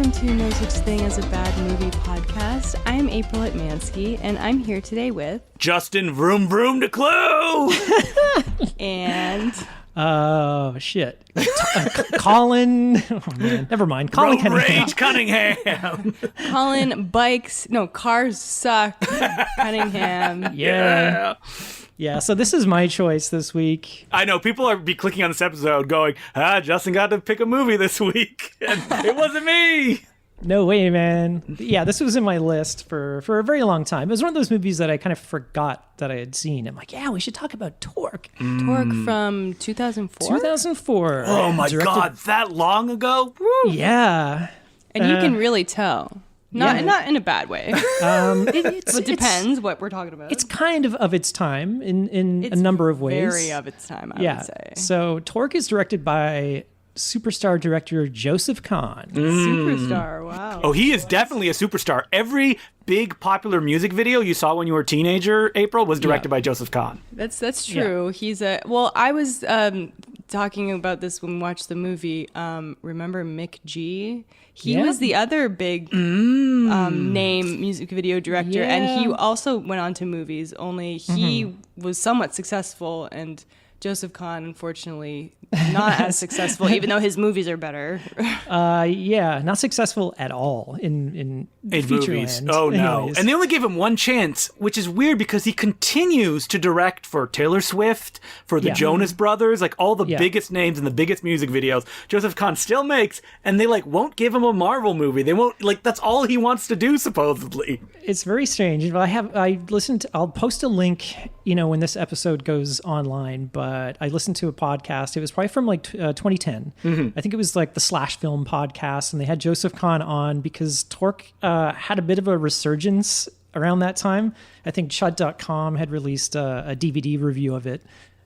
welcome to No Such Thing as a Bad Movie podcast. I'm April Atmansky, and I'm here today with... Justin Vroom Vroom to Clue! And... Oh, shit. Colin... Oh, man. Never mind. Colin Cunningham. Colin Bikes... No, Cars Suck. Cunningham. Yeah. Yeah, so this is my choice this week. I know, people are be clicking on this episode going, Justin got to pick a movie this week. And it wasn't me. No way, man. Yeah, this was in my list for a very long time. It was one of those movies that I kind of forgot that I had seen. I'm like, yeah, we should talk about Torque. Torque from 2004? 2004. Oh my God, that long ago? Woo. Yeah. And you can really tell. Not in a bad way. It depends what we're talking about. It's kind of its time in a number of ways. Very of its time, I would say. So Torque is directed by superstar director Joseph Kahn. Superstar, wow. Oh, he is definitely a superstar. Every big popular music video you saw when you were a teenager, April, was directed by Joseph Kahn. That's true. Yeah. He's I was talking about this when we watched the movie. Remember Mick G? He was the other big name music video director, and he also went on to movies, only he was somewhat successful, and Joseph Kahn, unfortunately, not as successful, even though his movies are better. Not successful at all in feature movies. Land. Oh, no. Anyways. And they only gave him one chance, which is weird because he continues to direct for Taylor Swift, for the Jonas Brothers, like all the biggest names in the biggest music videos. Joseph Kahn still makes, and they won't give him a Marvel movie. They won't, that's all he wants to do, supposedly. It's very strange. I'll post a link, when this episode goes online, but I listened to a podcast. It was probably from 2010. I think it was the Slash Film podcast, and they had Joseph Kahn on because Torque had a bit of a resurgence around that time. I think Chud.com had released a DVD review of it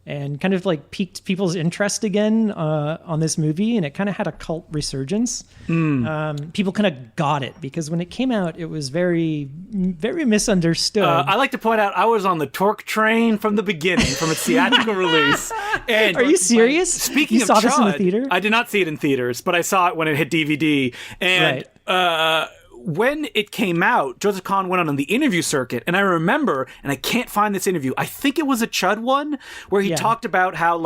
and kind of piqued people's interest again on this movie, and it kind of had a cult resurgence. People kind of got it because when it came out, it was very, very misunderstood. I like to point out I was on the Torque train from the beginning, from its theatrical release. And are you serious? Speaking you of saw Chud, this in the theater? I did not see it in theaters, but I saw it when it hit DVD. And when it came out, Joseph Kahn went on the interview circuit, and I remember, and I can't find this interview, I think it was a Chud one, where he talked about how,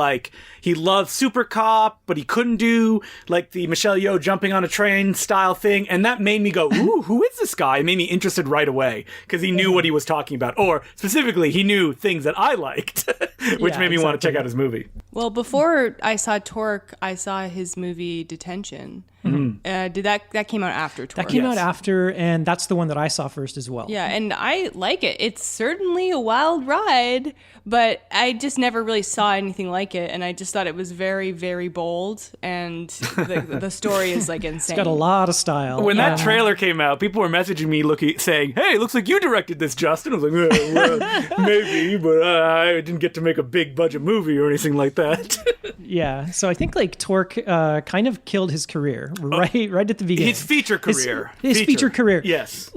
he loved Super Cop, but he couldn't do, the Michelle Yeoh jumping on a train style thing, and that made me go, ooh, who is this guy? It made me interested right away, because he knew what he was talking about, or, specifically, he knew things that I liked, which made me want to check out his movie. Well, before I saw Torque, I saw his movie Detention. That came out after Torque? That came out after, and that's the one that I saw first as well. Yeah, and I like it. It's certainly a wild ride, but I just never really saw anything like it, and I just thought it was very, very bold, and the story is insane. It's got a lot of style. When that trailer came out, people were messaging me saying, hey, looks like you directed this, Justin. I was like, well, maybe, but I didn't get to make a big budget movie or anything like that. Yeah, so I think Torque kind of killed his career right at the beginning. His feature career. His feature career. Yes.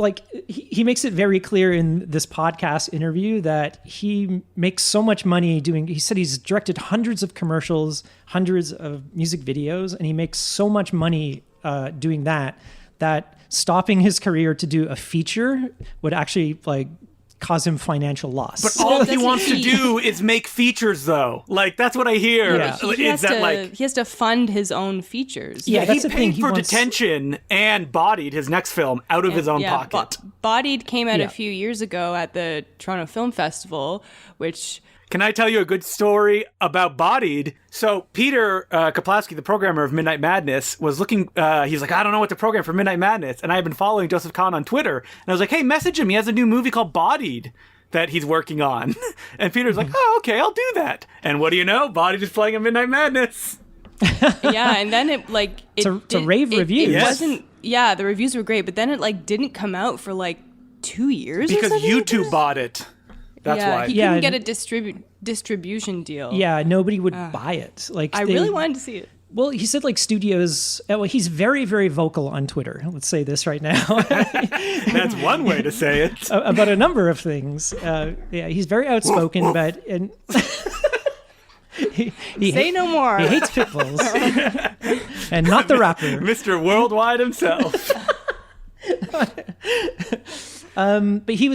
He makes it very clear in this podcast interview that he makes so much money he said he's directed hundreds of commercials, hundreds of music videos, and he makes so much money doing that stopping his career to do a feature would actually cause him financial loss. But all he wants to do is make features, though. That's what I hear. Yeah. He has to fund his own features. Yeah, he paid for Detention and Bodied, his next film, out of his own pocket. Bodied came out a few years ago at the Toronto Film Festival, which... Can I tell you a good story about Bodied? So Peter Kaplowski, the programmer of Midnight Madness, was looking, he's like, I don't know what to program for Midnight Madness. And I had been following Joseph Kahn on Twitter. And I was like, hey, message him. He has a new movie called Bodied that he's working on. And Peter's like, oh, okay, I'll do that. And what do you know? Bodied is playing a Midnight Madness. Yeah, and then it's a rave review. It wasn't, the reviews were great, but then it didn't come out for 2 years because or something. YouTube bought it. That's why. He couldn't get a distribution deal. Yeah, nobody would buy it. I really wanted to see it. Well, he said studios. Well, he's very, very vocal on Twitter. Let's say this right now. That's one way to say it. About a number of things. He's very outspoken, but he say no more. He hates pit bulls. and not the rapper. Mr. Worldwide himself. But he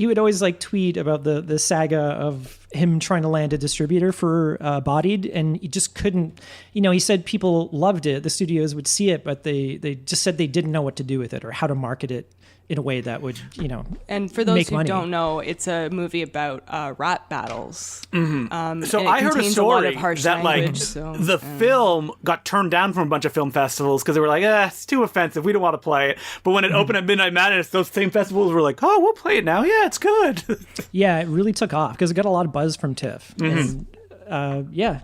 would always like tweet about the saga of him trying to land a distributor for Bodied, and he just couldn't. He said people loved it, the studios would see it, but they just said they didn't know what to do with it or how to market it in a way that would, And for those make who money. don't know, it's a movie about rap battles. So I heard a story that the film got turned down from a bunch of film festivals because they were like, it's too offensive. We don't want to play it. But when it opened at Midnight Madness, those same festivals were like, oh, we'll play it now. Yeah, it's good. Yeah, it really took off because it got a lot of buzz from TIFF. And,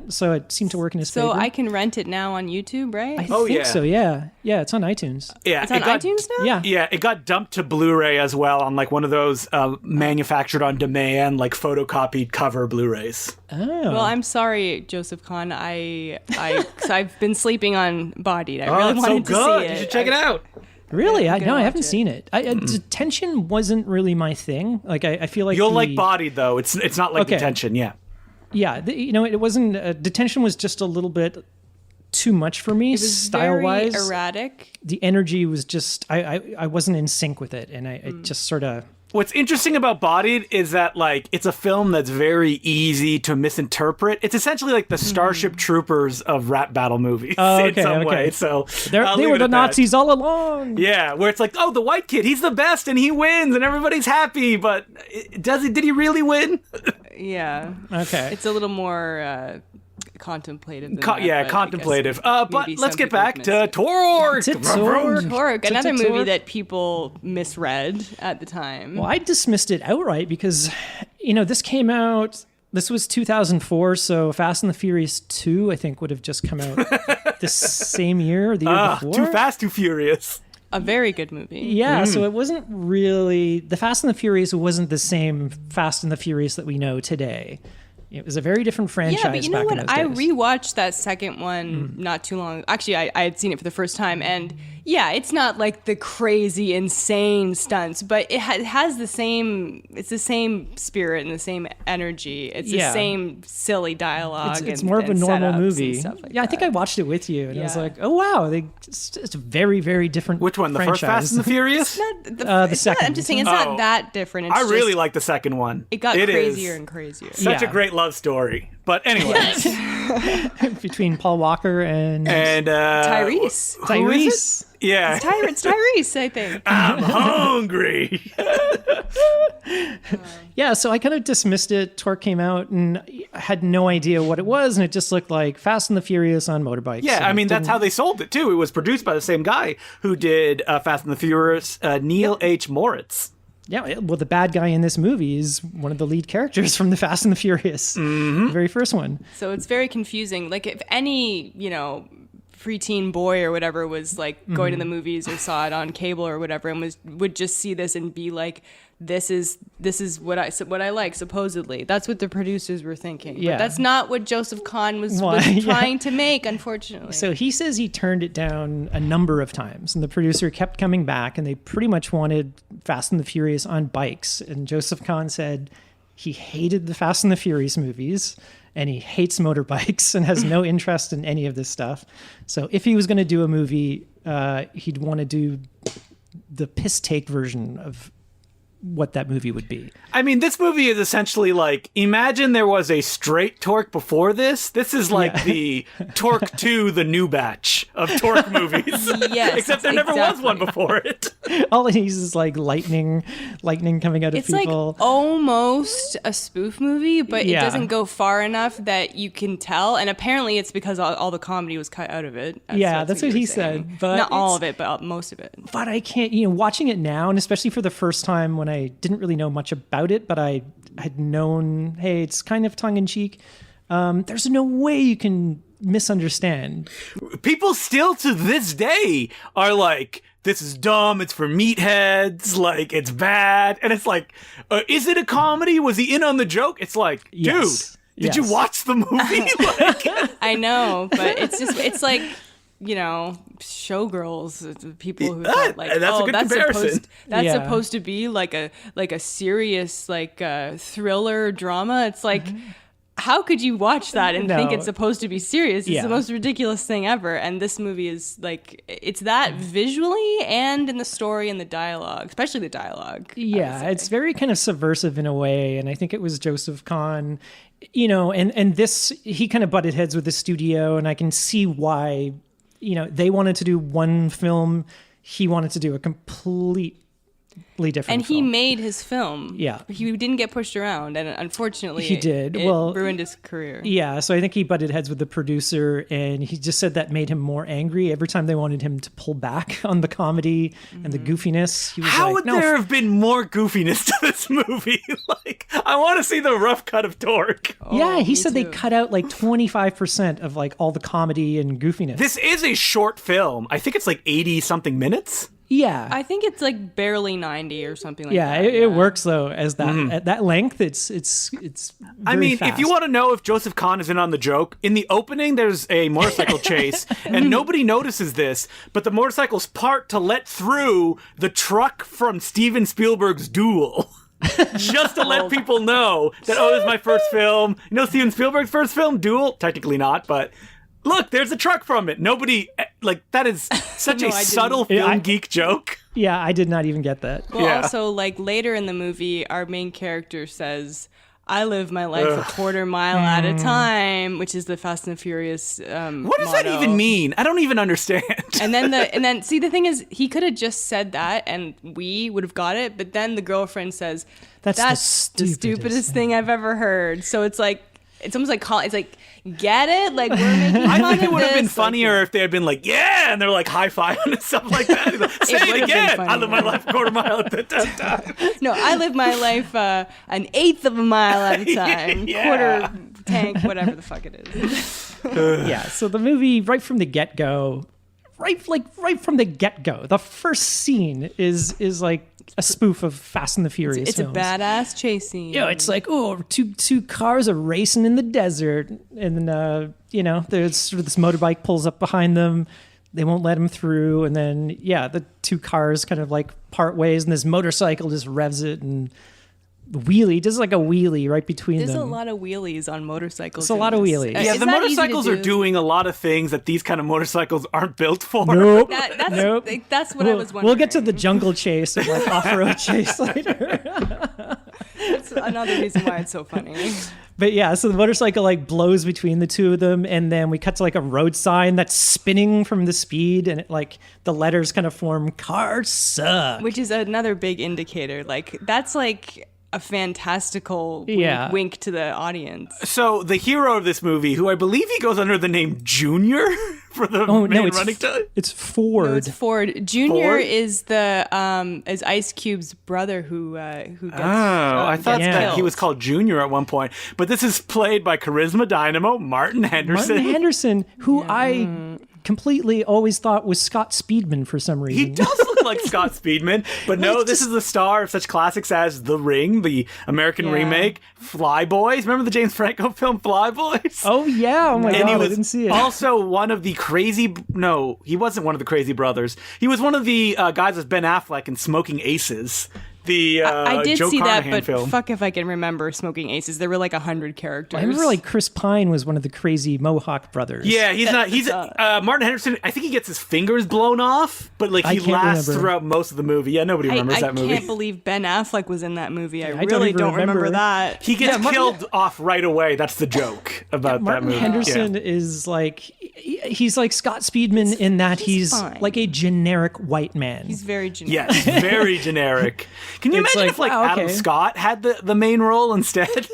so it seemed to work in his favor. So I can rent it now on YouTube, right? I think so, yeah. Yeah, it's on iTunes. Yeah, it's on iTunes now? Yeah. Yeah, it got dumped to Blu-ray as well on like one of those manufactured on demand, like photocopied cover Blu-rays. Oh. Well, I'm sorry, Joseph Kahn. Cause I've been sleeping on Bodied. I really wanted to see it. You should check it out. Really? I haven't it. seen it. Detention wasn't really my thing. Like I feel like you'll like Bodied though. It's not like Detention. Yeah. Yeah, it wasn't. Detention was just a little bit too much for me, it was style-wise. Very erratic. The energy was just. I wasn't in sync with it, and I just sort of. What's interesting about Bodied is that like it's a film that's very easy to misinterpret. It's essentially like the Starship Troopers of rap battle movies in some way. So they were the Nazis all along. Yeah, where it's like, oh, the white kid, he's the best and he wins and everybody's happy, but did he really win? Yeah. Okay. It's a little more contemplative than that, contemplative. But let's get back to Torque. Torque, another movie that people misread at the time. Well, I dismissed it outright because, this came out. This was 2004, so Fast and the Furious 2, I think, would have just come out this same year or the year before. Too Fast, Too Furious. A very good movie. Yeah, so it wasn't really... The Fast and the Furious wasn't the same Fast and the Furious that we know today. It was a very different franchise. Yeah, but you know back what? in those I rewatched that second one not too long. Actually, I had seen it for the first time, and yeah, it's not like the crazy, insane stunts, but it has the same. It's the same spirit and the same energy. It's the same silly dialogue. It's more of a normal movie. Stuff like I think I watched it with you, and I was like, "Oh wow, it's a very, very different." Which one? The franchise. first Fast and the Furious? The second. I'm just saying it's not that different. It's I really like the second one. It got crazier and crazier. Such a great love story. But anyway, between Paul Walker and Tyrese. Tyrese. Yeah. It's Tyrese, I think. I'm hungry. Yeah, so I kind of dismissed it. Torque came out and I had no idea what it was, and it just looked like Fast and the Furious on motorbikes. Yeah, I mean, that's how they sold it, too. It was produced by the same guy who did Fast and the Furious, Neil H. Moritz. Yeah, well, the bad guy in this movie is one of the lead characters from the Fast and the Furious, the very first one. So it's very confusing. Like, if any, preteen boy or whatever was like going to the movies or saw it on cable or whatever and would just see this and be like, this is what I like, supposedly. That's what the producers were thinking. Yeah. But that's not what Joseph Kahn was trying to make, unfortunately. So he says he turned it down a number of times, and the producer kept coming back, and they pretty much wanted Fast and the Furious on bikes. And Joseph Kahn said he hated the Fast and the Furious movies, and he hates motorbikes and has no interest in any of this stuff. So if he was going to do a movie, he'd want to do the piss take version of what that movie would be. I mean, this movie is essentially like, imagine there was a straight Torque before this. This is like the Torque 2, the new batch of Torque movies. Yes, except there never was one before it. All it needs is like lightning coming out of people. It's like almost a spoof movie, but it doesn't go far enough that you can tell. And apparently it's because all the comedy was cut out of it. That's what he said. But not all of it, but most of it. But I can't, watching it now, and especially for the first time when I didn't really know much about it, but I had known, hey, it's kind of tongue-in-cheek. There's no way you can misunderstand. People still to this day are like, this is dumb, it's for meatheads, like, it's bad. And it's like, is it a comedy? Was he in on the joke? It's like, dude, did you watch the movie? I know, but it's like, showgirls, people who thought like, that's a good comparison. Supposed to be like a serious thriller drama. It's like, how could you watch that and think No. it's supposed to be serious? It's Yeah. the most ridiculous thing ever. And this movie is like, it's that visually and in the story and the dialogue, especially the dialogue. Yeah, it's very kind of subversive in a way, and I think it was Joseph Kahn, you know, and this, he kind of butted heads with the studio, and I can see why, you know, they wanted to do one film, he wanted to do a completely different And he film. made his film. Yeah. He didn't get pushed around, and unfortunately, He did. It Well, ruined his career. Yeah, so I think he butted heads with the producer, and he just said that made him more angry. Every time they wanted him to pull back on the comedy and the goofiness, he was How like, would no, there have been more goofiness to this movie? Like, I want to see the rough cut of Torque. yeah, he me said they too. cut out like 25% of like all the comedy and goofiness. This is a short film. I think it's like 80 something minutes. yeah. I think it's like barely 90 or something like yeah, that. it works though as that at that length. It's I very mean, fast. if you want to know if Joseph Kahn is in on the joke, in the opening there's a motorcycle chase, and nobody notices this, but the motorcycle's parked to let through the truck from Steven Spielberg's Duel. Just to let people know that, oh, this is my first film. You know Steven Spielberg's first film, Duel? Technically not, but look, there's a truck from it. Nobody, like, that is such No, a I didn't. subtle film geek joke. yeah, I did not even get that. Well, Yeah. also, like later in the movie, our main character says, "I live my life a quarter mile at a time," which is the Fast and the Furious. What does that motto. even mean? I don't even understand. And then see, the thing is, he could have just said that, and we would have got it. But then the girlfriend says, That's the the stupidest stupidest thing I've ever heard." So it's like. It's almost like it's like, get it? Like, we're making fun I think it of would have been this. funnier if they had been like, yeah, and they're like high-fiving and stuff like that. He's like, say would it have been again. funny, I live my life a quarter mile at the time. No, I live my life an eighth of a mile at a time. Yeah. Quarter tank, whatever the fuck it is. Yeah, so the movie right from the get-go, right from the get-go, the first scene is like a spoof of Fast and the Furious It's a films. badass chase scene. Yeah, it's like, oh, two cars are racing in the desert, and then you know, there's sort of this motorbike pulls up behind them. They won't let him through, and then yeah, the two cars kind of like part ways, and this motorcycle just revs it and does like a wheelie right between There's them. a lot of wheelies on motorcycles. It's a lot of wheelies. Yeah, Is the that easy to motorcycles are do? doing a lot of things that these kind of motorcycles aren't built for. Nope. That's that's what I was wondering. We'll get to the jungle chase or like off-road chase later. That's another reason why it's so funny. But yeah, so the motorcycle like blows between the two of them, and then we cut to like a road sign that's spinning from the speed, and it like the letters kind of form "Cars suck." Which is another big indicator. Like, that's like a fantastical Yeah. wink to the audience. So the hero of this movie, who I believe he goes under the name Junior for the main running time. it's Ford. No, it's Ford. Junior Ford? is is Ice Cube's brother who gets Oh, I thought gets that killed. he was called Junior at one point. But this is played by Charisma Dynamo, Martin Henderson. Martin Henderson, who I completely always thought was Scott Speedman for some reason. He does look like Scott Speedman, but no, Well, this is the star of such classics as The Ring, the American Yeah. remake, Fly Boys. Remember the James Franco film Fly Boys? Oh yeah! Oh my And god! he I was didn't see it. also one of the crazy. No, he wasn't one of the crazy brothers. He was one of the guys with Ben Affleck in Smoking Aces. The I did Joe see Carnahan that, but film. fuck if I can remember Smoking Aces. There were like 100 characters. I remember like Chris Pine was one of the crazy Mohawk brothers. Yeah, he's not. He's Martin Henderson. I think he gets his fingers blown off, but like I he can't lasts remember. throughout most of the movie. Yeah, nobody remembers that I movie. can't believe Ben Affleck was in that movie. I don't really even don't remember remember. that. He gets Yeah, Martin- killed off right away. That's the joke about that Martin movie. Henderson Yeah. is like he's like Scott Speedman in that he's he's fine. like a generic white man. He's very generic. Yes, very generic. Can you It's imagine like, if like wow, Adam okay. Scott had the main role instead?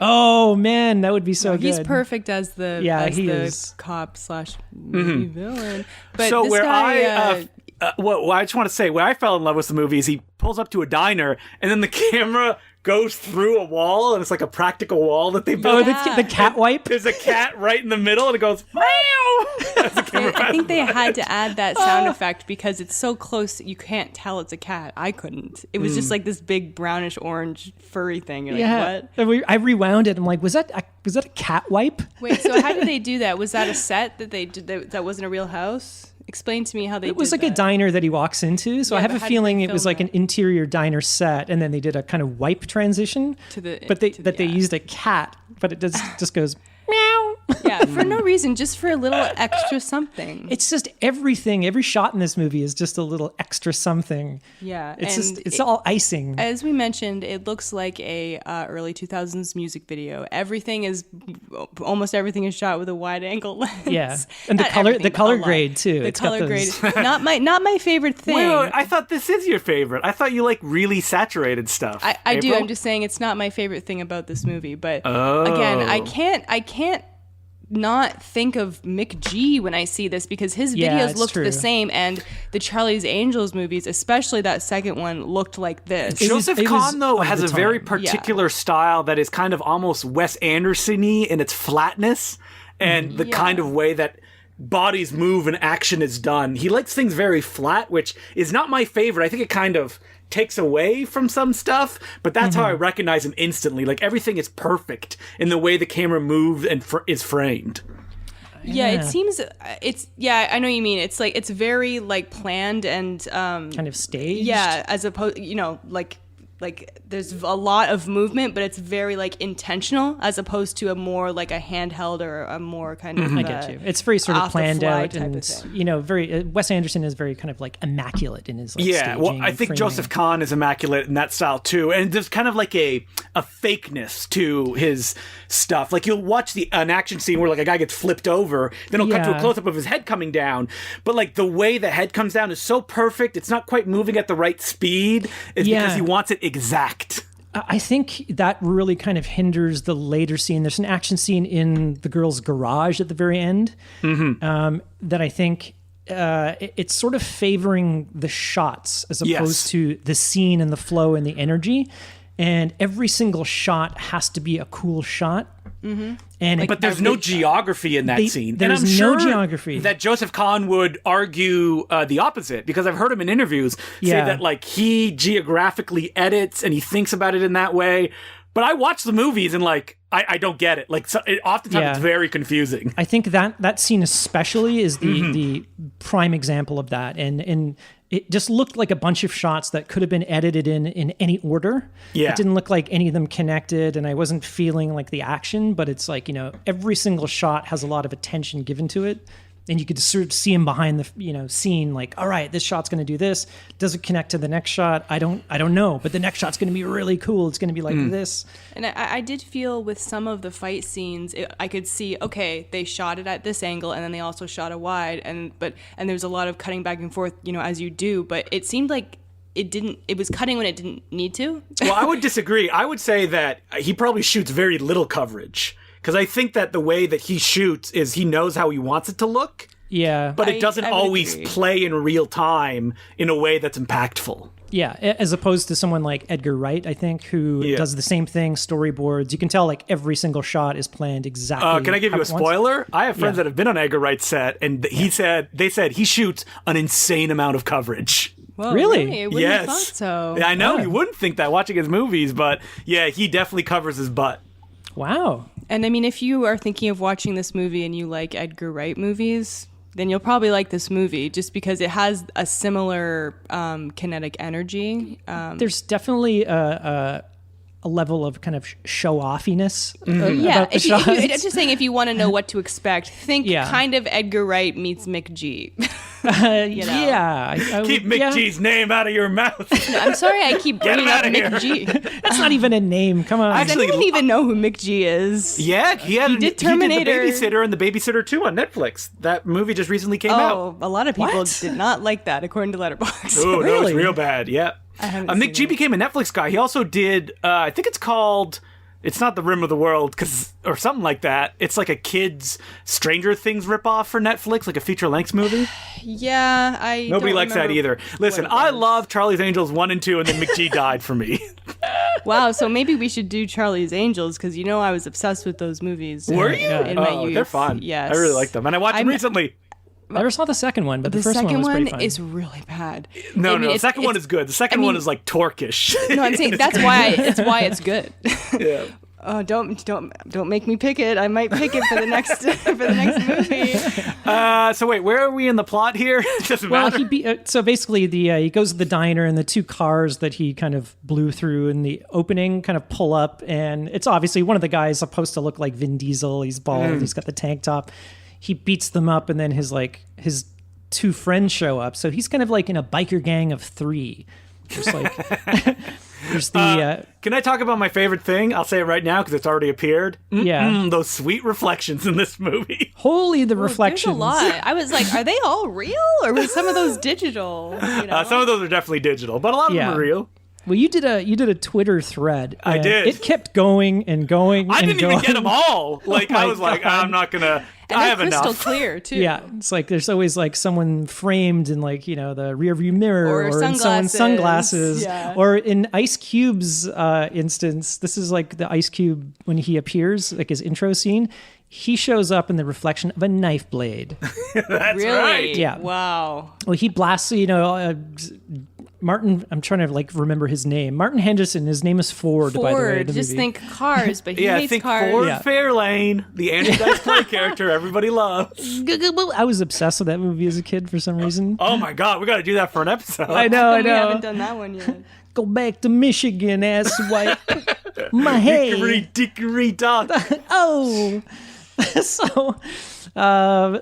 Oh man, that would be so good. He's perfect as the he the is. cop slash movie villain. But So this where guy, I just want to say where I fell in love with the movie is he pulls up to a diner and then the camera goes through a wall and it's like a practical wall that they Oh, built. Yeah. the cat wipe. There's a cat right in the middle and it goes meow. As the camera I think they passes had to add that sound effect because it's so close you can't tell it's a cat. I couldn't. It was just like this big brownish orange furry thing. You're like, what? And I rewound it. I'm like, was that Was that a cat wipe? Wait, so how did they do that? Was that a set that they did? That wasn't a real house? Explain to me how they did that. It was like a diner that he walks into. So I have a feeling it was like an interior diner set, and then they did a kind of wipe transition. They used a cat, but it just goes meow. Yeah, for no reason, just for a little extra something. It's just everything. Every shot in this movie is just a little extra something. Yeah, it's all icing. As we mentioned, it looks like a early 2000s music video. Almost everything is shot with a wide angle lens. Yeah, and the color grade too. The color grade, not my favorite thing. Wait, I thought this is your favorite. I thought you like really saturated stuff. I do. I'm just saying it's not my favorite thing about this movie. But again, I can't not think of Mick G when I see this, because his videos looked the same, and the Charlie's Angels movies, especially that second one, looked like this. Joseph Kahn, though, has a very particular style that is kind of almost Wes Anderson-y in its flatness and the kind of way that bodies move and action is done. He likes things very flat, which is not my favorite. I think it kind of takes away from some stuff, but that's how I recognize him instantly. Like, everything is perfect in the way the camera moves and is framed. Yeah, it seems I know what you mean. It's like it's very like planned and kind of staged. Yeah, as opposed, like there's a lot of movement, but it's very like intentional, as opposed to a more like a handheld or a more kind of I get you. It's very sort of planned out, and very Wes Anderson is very kind of like immaculate in his like, yeah. Well, I think framing. Joseph Kahn is immaculate in that style too, and there's kind of like a fakeness to his stuff. Like, you'll watch an action scene where like a guy gets flipped over, then he'll cut to a close up of his head coming down, but like the way the head comes down is so perfect. It's not quite moving at the right speed. It's because he wants it exact. I think that really kind of hinders the later scene. There's an action scene in the girl's garage at the very end that I think it's sort of favoring the shots as opposed to the scene and the flow and the energy. And every single shot has to be a cool shot. And but there's no geography in that scene. There's and I'm sure no geography. That Joseph Kahn would argue the opposite, because I've heard him in interviews say that like he geographically edits and he thinks about it in that way. But I watch the movies and like I don't get it. Like, oftentimes it's very confusing. I think that scene especially is the prime example of that, and it just looked like a bunch of shots that could have been edited in any order. Yeah. It didn't look like any of them connected, and I wasn't feeling like the action, but it's like, every single shot has a lot of attention given to it. And you could sort of see him behind the scene, like, all right, this shot's going to do this. Does it connect to the next shot? I don't know, but the next shot's going to be really cool. It's going to be like this. And I did feel with some of the fight scenes, I could see, okay, they shot it at this angle, and then they also shot it wide, and there's a lot of cutting back and forth, as you do. But it seemed like it was cutting when it didn't need to. Well, I would disagree. I would say that he probably shoots very little coverage. Because I think that the way that he shoots is he knows how he wants it to look. Yeah. But it doesn't always play in real time in a way that's impactful. Yeah, as opposed to someone like Edgar Wright, I think, who does the same thing, storyboards. You can tell like every single shot is planned exactly. Can I give you a spoiler? I have friends that have been on Edgar Wright's set, and they said he shoots an insane amount of coverage. Whoa, really? I wouldn't have thought so. I know, you wouldn't think that watching his movies, but yeah, he definitely covers his butt. Wow. And I mean, if you are thinking of watching this movie and you like Edgar Wright movies, then you'll probably like this movie just because it has a similar kinetic energy. There's definitely a level of kind of show-offiness yeah, about the shots. I'm just saying, if you want to know what to expect, think kind of Edgar Wright meets Mick G. Yeah. Keep Mick G's name out of your mouth. No, I'm sorry I keep bringing up Mick G. That's not even a name. Come on. Does anyone even know who Mick G is? Yeah, he did Terminator. He did The Babysitter and The Babysitter 2 on Netflix. That movie just recently came out. Oh, a lot of people did not like that, according to Letterboxd. Oh, no, it's real bad. Yeah. Mick G became a Netflix guy. He also did, I think it's called, it's not The Rim of the World, or something like that. It's like a kid's Stranger Things ripoff for Netflix, like a feature-length movie. Yeah, Nobody likes that either. Listen, I love Charlie's Angels 1 and 2, and then Mick G died for me. Wow, so maybe we should do Charlie's Angels, because I was obsessed with those movies. Were you? In my youth. They're fun. Yes. I really like them, and I watched them recently. I never saw the second one, but the first one was pretty fun. Is really bad. No, the second one is good. The second one is like Torquish. No, I'm saying that's why it's good. Yeah. Oh, don't make me pick it. I might pick it for the next for the next movie. So wait, where are we in the plot here? It doesn't matter. So basically, he goes to the diner, and the two cars that he kind of blew through in the opening kind of pull up, and it's obviously one of the guys supposed to look like Vin Diesel. He's bald. He's got the tank top. He beats them up, and then his two friends show up. So he's kind of like in a biker gang of three. Just like. There's the, can I talk about my favorite thing? I'll say it right now because it's already appeared. Those sweet reflections in this movie. Holy, the reflections. There's a lot. I was like, are they all real? Or was some of those digital? You know? Some of those are definitely digital, but a lot of them are real. Well, you did a Twitter thread. I did. It kept going and going. I didn't even get them all. Like I was like, I'm not gonna. And I have crystal enough. Clear too. Yeah, it's like there's always like someone framed in like the rearview mirror or in sunglasses. someone's sunglasses, Yeah. or in Ice Cube's instance. This is like the Ice Cube when he appears, like his intro scene. He shows up in the reflection of a knife blade. That's really? right. Yeah. Wow. Well, he blasts, Martin, I'm trying to like remember his name. Martin Henderson, his name is Ford, by the way. in the Just movie. think cars, but he hates think cars. Ford Yeah. Fairlane, the Andrew Dice Clay character everybody loves. I was obsessed with that movie as a kid for some reason. Oh my God, we got to do that for an episode. I know. We haven't done that one yet. Go back to Michigan, asswipe. My hey. Hickory dickory dock. Oh. So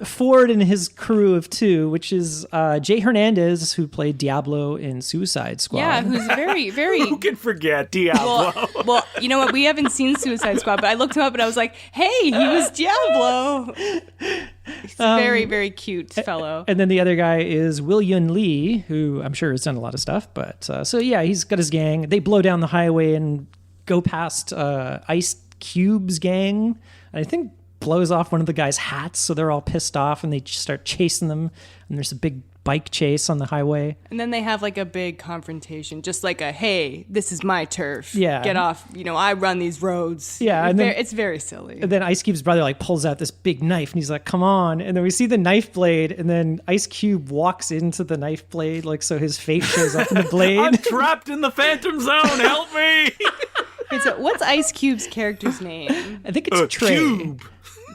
Ford and his crew of two, which is Jay Hernandez, who played Diablo in Suicide Squad. Yeah, who's very, very. Who can forget Diablo? Well, you know what? We haven't seen Suicide Squad, but I looked him up and I was like, hey, he was Diablo. He's a very, very cute fellow. And then the other guy is William Lee, who I'm sure has done a lot of stuff. But he's got his gang. They blow down the highway and go past Ice Cube's gang. And I think blows off one of the guy's hats, so they're all pissed off and they just start chasing them, and there's a big bike chase on the highway. And then they have like a big confrontation, just like a, hey, this is my turf. Yeah. Get off. I run these roads. Yeah, and then- it's very silly. And then Ice Cube's brother like pulls out this big knife and he's like, come on. And then we see the knife blade, and then Ice Cube walks into the knife blade, like, so his face shows up in the blade. I'm trapped in the Phantom Zone. Help me. Wait, so what's Ice Cube's character's name? I think it's Trey. Cube.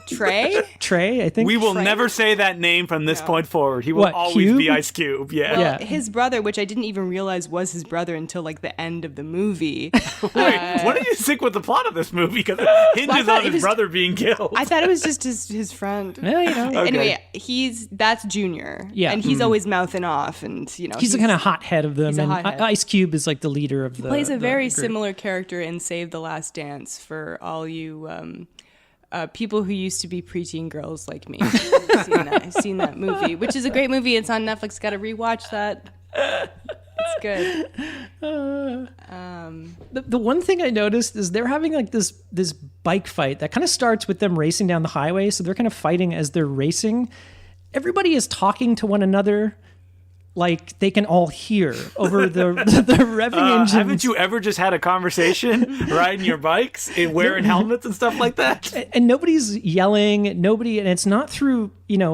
Trey? Trey, I think. We will Frank? never say that name from this point forward. He will What, always Cube? be Ice Cube. Yeah. Well, Yeah. his brother, which I didn't even realize was his brother until like the end of the movie. Wait, what do you think with the plot of this movie? Because it hinges thought on it his was- brother being killed. I thought it was just his friend. Yeah, Okay. Anyway, that's Junior. Yeah. And he's always mouthing off, and He's the kind of hothead of them. he's a And hothead. Ice Cube is like the leader of the. plays a the very group. similar character in Save the Last Dance for all you people who used to be preteen girls like me. I've seen that movie, which is a great movie. It's on Netflix. Got to rewatch that. It's good. The one thing I noticed is they're having like this bike fight that kind of starts with them racing down the highway. So they're kind of fighting as they're racing. Everybody is talking to one another like they can all hear over the revving engines. Haven't you ever just had a conversation riding your bikes and wearing helmets and stuff like that? And nobody's yelling, and it's not through,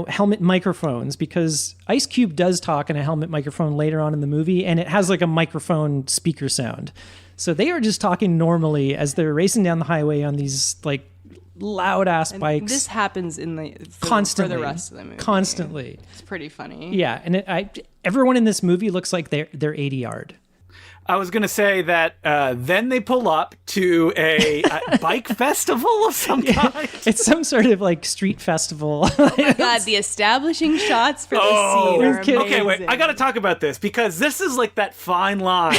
helmet microphones, because Ice Cube does talk in a helmet microphone later on in the movie, and it has like a microphone speaker sound. So they are just talking normally as they're racing down the highway on these like loud ass bikes. This happens constantly for the rest of the movie. Constantly. It's pretty funny. Yeah, and everyone in this movie looks like they're 80 yard. I was going to say that then they pull up to a bike festival of some kind. It's some sort of like street festival. God, the establishing shots for this scene are amazing. Okay, wait. I got to talk about this because this is like that fine line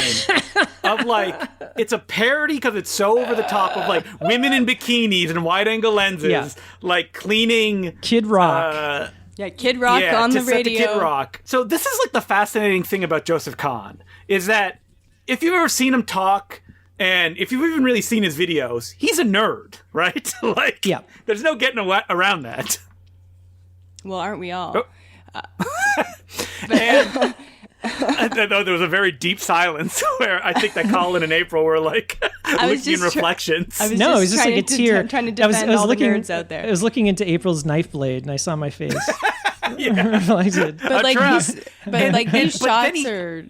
of like, it's a parody because it's so over the top of like women in bikinis and wide angle lenses, Yeah. like cleaning Kid Rock. Yeah, Kid Rock on the to set radio. Kid Rock. So this is like the fascinating thing about Joseph Kahn is that if you've ever seen him talk, and if you've even really seen his videos, he's a nerd, right? Like, Yeah. there's no getting around that. Well, aren't we all? And there was a very deep silence where I think that Colin and April were like looking in reflections. I was No, it was just just like a trying to tear. trying to defend all the nerds out I there. was looking into April's knife blade, and I saw my face. Yeah. Reflected. But like trapped. these, but like these but then shots he- are.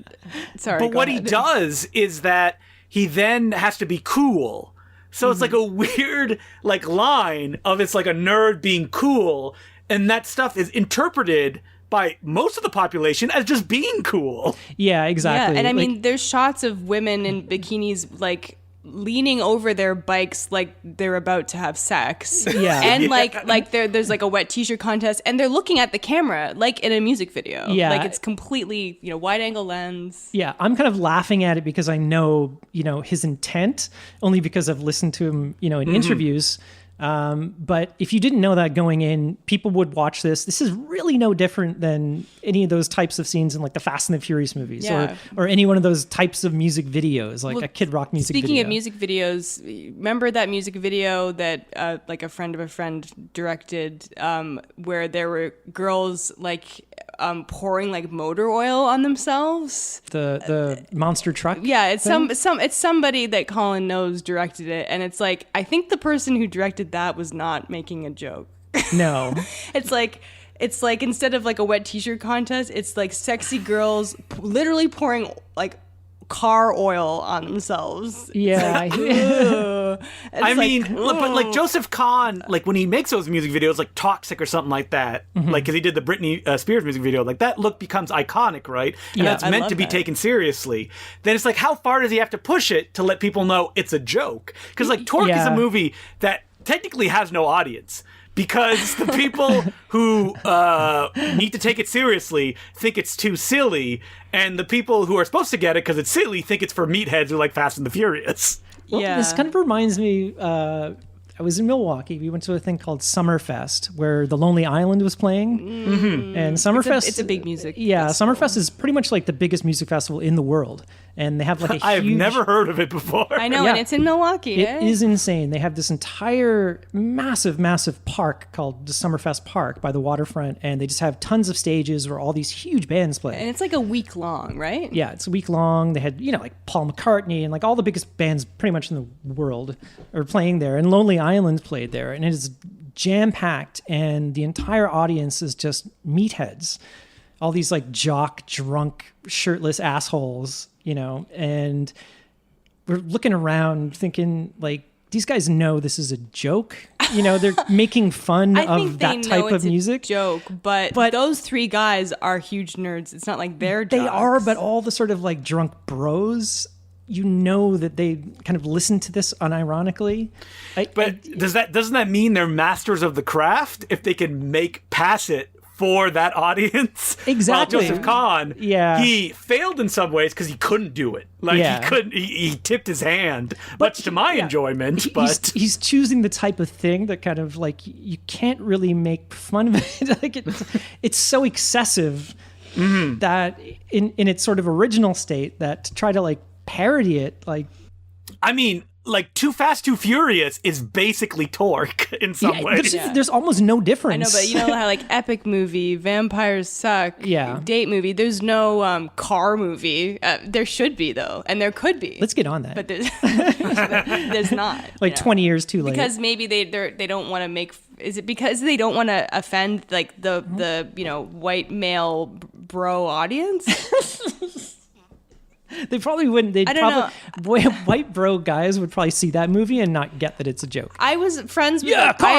Sorry, But go what he ahead. does is that he then has to be cool So it's like a weird like line of it's like a nerd being cool, and that stuff is interpreted by most of the population as just being cool. Yeah, exactly. Yeah, and I mean, there's shots of women in bikinis like leaning over their bikes like they're about to have sex. Yeah. And like there's like a wet t-shirt contest and they're looking at the camera like in a music video. Yeah. Like it's completely, wide angle lens. Yeah, I'm kind of laughing at it because I know, his intent, only because I've listened to him, in interviews. But if you didn't know that going in, people would watch this. This is really no different than any of those types of scenes in like the Fast and the Furious movies, or any one of those types of music videos, like a Kid Rock music video. Speaking of music videos, remember that music video that like a friend of a friend directed, where there were girls like pouring like motor oil on themselves? The monster truck. Yeah, it's it's somebody that Colin knows directed it, and it's like I think the person who directed that was not making a joke. No. It's like instead of like a wet t-shirt contest, it's like sexy girls literally pouring like car oil on themselves. Yeah. I mean, but like Joseph Kahn, like when he makes those music videos, like Toxic or something like that, like because he did the Britney Spears music video, like that look becomes iconic, right? And that's meant to be taken seriously. Then it's like, how far does he have to push it to let people know it's a joke? Because like Torque is a movie that technically has no audience. Because the people who need to take it seriously think it's too silly, and the people who are supposed to get it because it's silly think it's for meatheads who like Fast and the Furious. Well, this kind of reminds me, I was in Milwaukee. We went to a thing called Summerfest where The Lonely Island was playing. And Summerfest... It's a big music festival. Summerfest is pretty much like the biggest music festival in the world. And they have like a huge... I've never heard of it before. I know, and it's in Milwaukee. It is insane. They have this entire massive, massive park called the Summerfest Park by the waterfront, and they just have tons of stages where all these huge bands play. And it's like a week long, right? Yeah, it's a week long. They had, like Paul McCartney and like all the biggest bands pretty much in the world are playing there. And Lonely Island played there, and it is jam-packed, and the entire audience is just meatheads. All these like jock, drunk, shirtless assholes, and we're looking around thinking like, these guys know this is a joke. They're making fun of that type of music. Joke, but those three guys are huge nerds. It's not like they're jocks. They are, but all the sort of like drunk bros, that they kind of listen to this unironically. Doesn't that mean they're masters of the craft if they can make pass it for that audience? Exactly. Well, Joseph Kahn, he failed in some ways because he couldn't do it. Like he couldn't. He tipped his hand, much to my enjoyment. But he's choosing the type of thing that kind of like you can't really make fun of it. Like it's so excessive that in its sort of original state that to try to like parody it, like, I mean, like Too Fast, Too Furious is basically Torque in some ways. There's almost no difference. I know, but you know how like epic movie, vampires suck, date movie, there's no car movie. There should be though, and there could be. Let's get on that. But there's not. Like 20 years too late. Because maybe they don't want to make. Is it because they don't want to offend like the white male bro audience? They probably wouldn't. White bro guys would probably see that movie and not get that it's a joke. I was friends with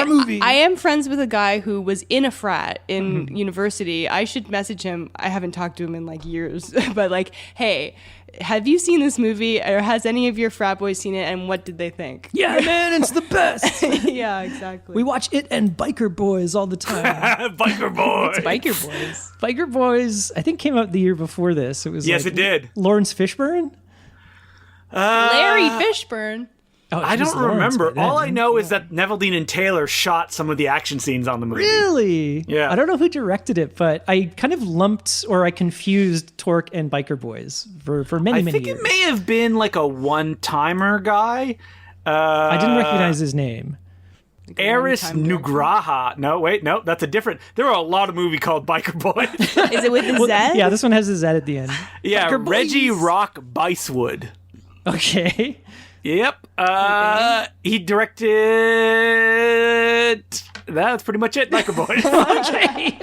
movie. I am friends with a guy who was in a frat in university. I should message him. I haven't talked to him in like years, but like, hey, have you seen this movie, or has any of your frat boys seen it, and what did they think? Yeah, man, it's the best. Yeah, exactly. We watch it and Biker Boys all the time. Biker Boys. It's Biker Boys. Biker Boys, I think, came out the year before this. It was it did. Lawrence Fishburne? Larry Fishburne. Oh, I don't remember. All I know is that Neville Dean and Taylor shot some of the action scenes on the movie. Really? Yeah. I don't know who directed it, but I kind of I confused Torque and Biker Boys for many years. I think it may have been like a one-timer guy. I didn't recognize his name. Like Eris Nugraha. No, that's a different. There are a lot of movies called Biker Boys. Is it with the Z? Yeah, this one has a Z at the end. Yeah, Reggie Rock Bicewood. Okay. Yep. He directed. That's pretty much it. Biker Boys. Okay.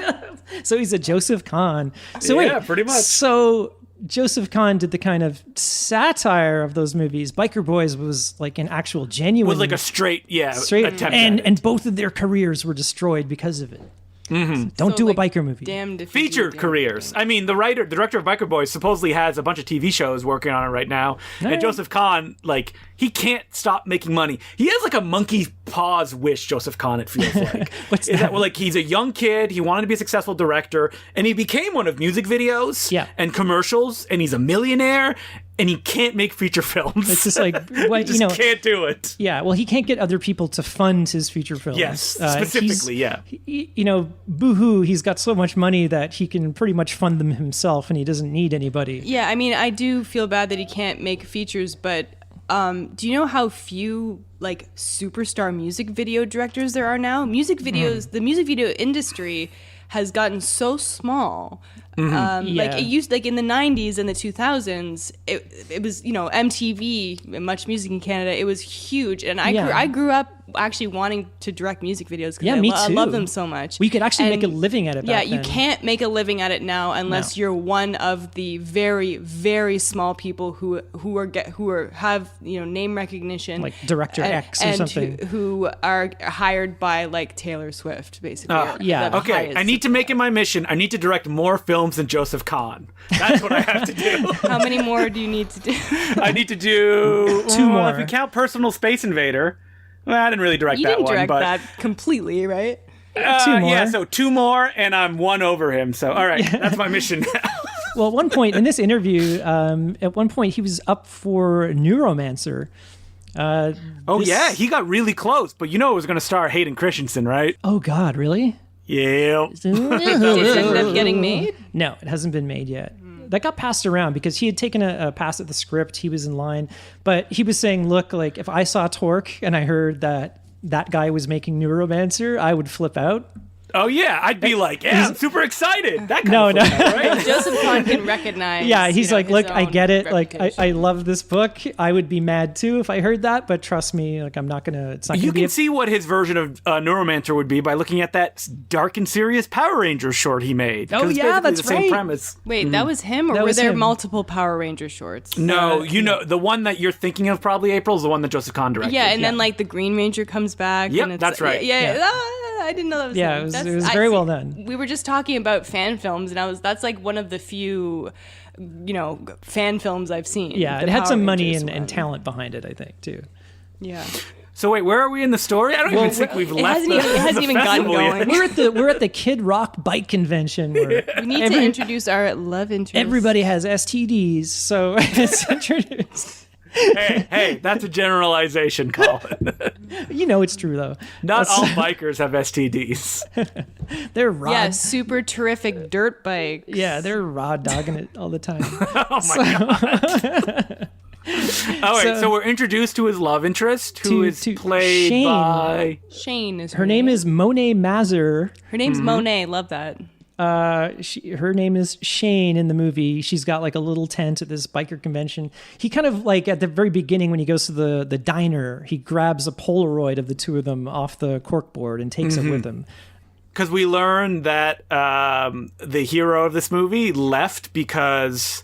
So he's a Joseph Kahn. So yeah, pretty much. So Joseph Kahn did the kind of satire of those movies. Biker Boys was like an actual genuine... Was like a straight attempt at it. And both of their careers were destroyed because of it. Mm-hmm. So don't do a biker movie. Damned if Feature careers. I mean, the director of Biker Boys supposedly has a bunch of TV shows working on it right now. And Joseph Kahn, like, he can't stop making money. He has like a monkey paws wish, Joseph Kahn, it feels like. What's that? Well, like, he's a young kid, he wanted to be a successful director, and he became one of music videos and commercials, and he's a millionaire, and he can't make feature films. It's just like, what, he just can't do it. Yeah, well, he can't get other people to fund his feature films. Yes, specifically, boo-hoo, he's got so much money that he can pretty much fund them himself, and he doesn't need anybody. Yeah, I mean, I do feel bad that he can't make features, but do you know how few like superstar music video directors there are now? Music videos, the music video industry has gotten so small. Like it used, like in the 90s and the 2000s, it was, MTV, Much Music in Canada, it was huge. And I grew up actually wanting to direct music videos because I love them so much. We could actually make a living at it back then. You can't make a living at it now unless you're one of the very, very small people who have name recognition, like Director X or something, who are hired by like Taylor Swift, basically. Okay, I need to make it my mission. I need to direct more films than Joseph Kahn. That's what I have to do. How many more do you need to do? I need to do 2 more. If we count Personal Space Invader. Well, I didn't really direct that one. You didn't direct that completely, right? 2 more. Yeah, so 2 more, and I'm 1 over him. So, all right, that's my mission now. Well, at one point in this interview, he was up for Neuromancer. He got really close, but it was going to star Hayden Christensen, right? Oh, God, really? Yeah. Did it end up getting made? No, it hasn't been made yet. That got passed around because he had taken a pass at the script. He was in line, but he was saying, look, like if I saw Torque and I heard that guy was making Neuromancer, I would flip out. Oh, yeah. I'd be like, I'm super excited. That kind of out, right? Joseph Kahn can recognize. Yeah, he's like, look, I get it. Like, I love this book. I would be mad, too, if I heard that. But trust me, like, I'm not going to... It's not You can see what his version of Neuromancer would be by looking at that dark and serious Power Rangers short he made. Oh, yeah, that's the same premise. Wait, that was him? Or were there multiple Power Ranger shorts? No, the one that you're thinking of probably, April, is the one that Joseph Kahn directed. Yeah, and then, like, the Green Ranger comes back. Yep, and that's right. Yeah. I didn't know that was him. It was very well done. We were just talking about fan films, and that's like one of the few, fan films I've seen. Yeah, it had some money and talent behind it, I think, too. Yeah. So wait, where are we in the story? I don't even think we've left it hasn't even gotten going. We're at the Kid Rock bike convention. Where we need to introduce our love interest. Everybody has STDs, so it's introduced. Hey, that's a generalization, Colin. It's true, though. Not all bikers have STDs. They're raw. Yeah, super terrific dirt bikes. Yeah, they're raw dogging it all the time. Oh, my God. All right, so we're introduced to his love interest, who is played Shane. by... Shane is her name is Monet Mazur. Her name's Monet. Love that. Her name is Shane in the movie. She's got like a little tent at this biker convention. He kind of like at the very beginning when he goes to the diner, he grabs a Polaroid of the two of them off the corkboard and takes it with him. Because we learn that the hero of this movie left because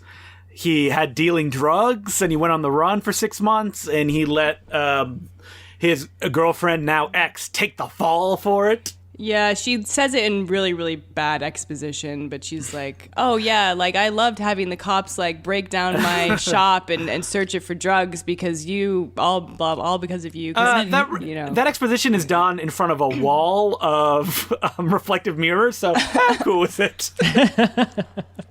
he had dealing drugs and he went on the run for 6 months and he let his girlfriend, now ex, take the fall for it. Yeah, she says it in really, really bad exposition, but she's like, oh yeah, like I loved having the cops like break down my shop and search it for drugs because all because of you. That exposition is done in front of a wall of reflective mirrors, so I'm cool with it.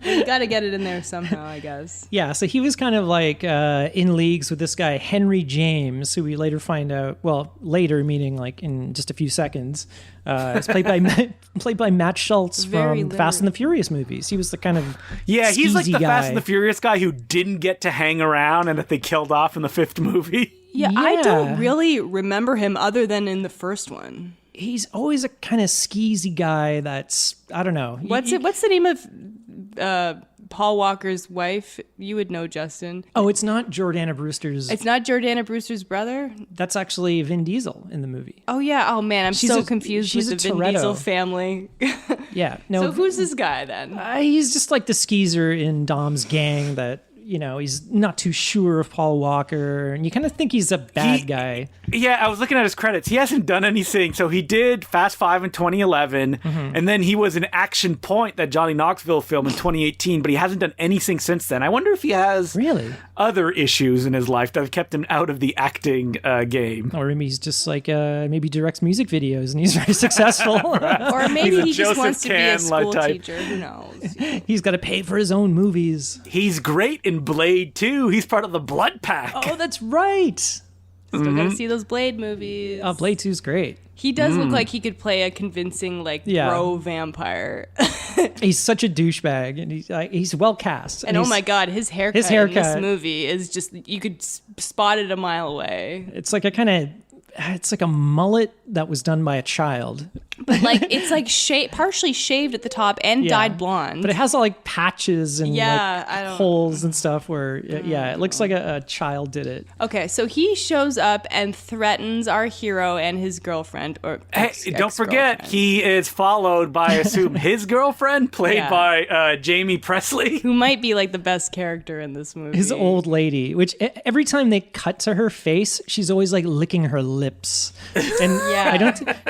You gotta get it in there somehow, I guess. Yeah, so he was kind of like in leagues with this guy, Henry James, who we later find out, well, later meaning like in just a few seconds, is played by Matt Schultz from Fast and the Furious movies. He was the kind of he's like the guy. Fast and the Furious guy who didn't get to hang around and that they killed off in the 5th movie. Yeah, I don't really remember him other than in the first one. He's always a kind of skeezy guy that's, I don't know. What's the name of Paul Walker's wife. You would know, Justin. Oh, it's not Jordana Brewster's. It's not Jordana Brewster's brother? That's actually Vin Diesel in the movie. Oh, yeah. Oh, man. I'm so confused with the Vin Diesel family. Yeah. No. So who's this guy then? He's just like the skeezer in Dom's gang that, he's not too sure of Paul Walker, and you kind of think he's a bad guy. Yeah, I was looking at his credits. He hasn't done anything. So he did Fast Five in 2011, and then he was in Action Point, that Johnny Knoxville film, in 2018, but he hasn't done anything since then. I wonder if he has other issues in his life that have kept him out of the acting game. Or maybe he's just like, maybe directs music videos and he's very successful. Or maybe he just wants to be a school teacher. Who knows? He's got to pay for his own movies. He's great in Blade 2. He's part of the Blood Pack. Oh, that's right. Still gotta see those Blade movies. Oh, Blade 2's great. He does look like he could play a convincing, bro vampire. He's such a douchebag, and he's well cast. And oh my God, his haircut in this movie is just, you could spot it a mile away. It's like a mullet that was done by a child. But it's partially shaved at the top and dyed blonde. But it has all patches and holes and stuff where, it looks like a child did it. Okay, so he shows up and threatens our hero and his girlfriend. Don't forget, he is followed by, I assume, his girlfriend, played by Jamie Presley. Who might be the best character in this movie. His old lady, which every time they cut to her face, she's always licking her lips. And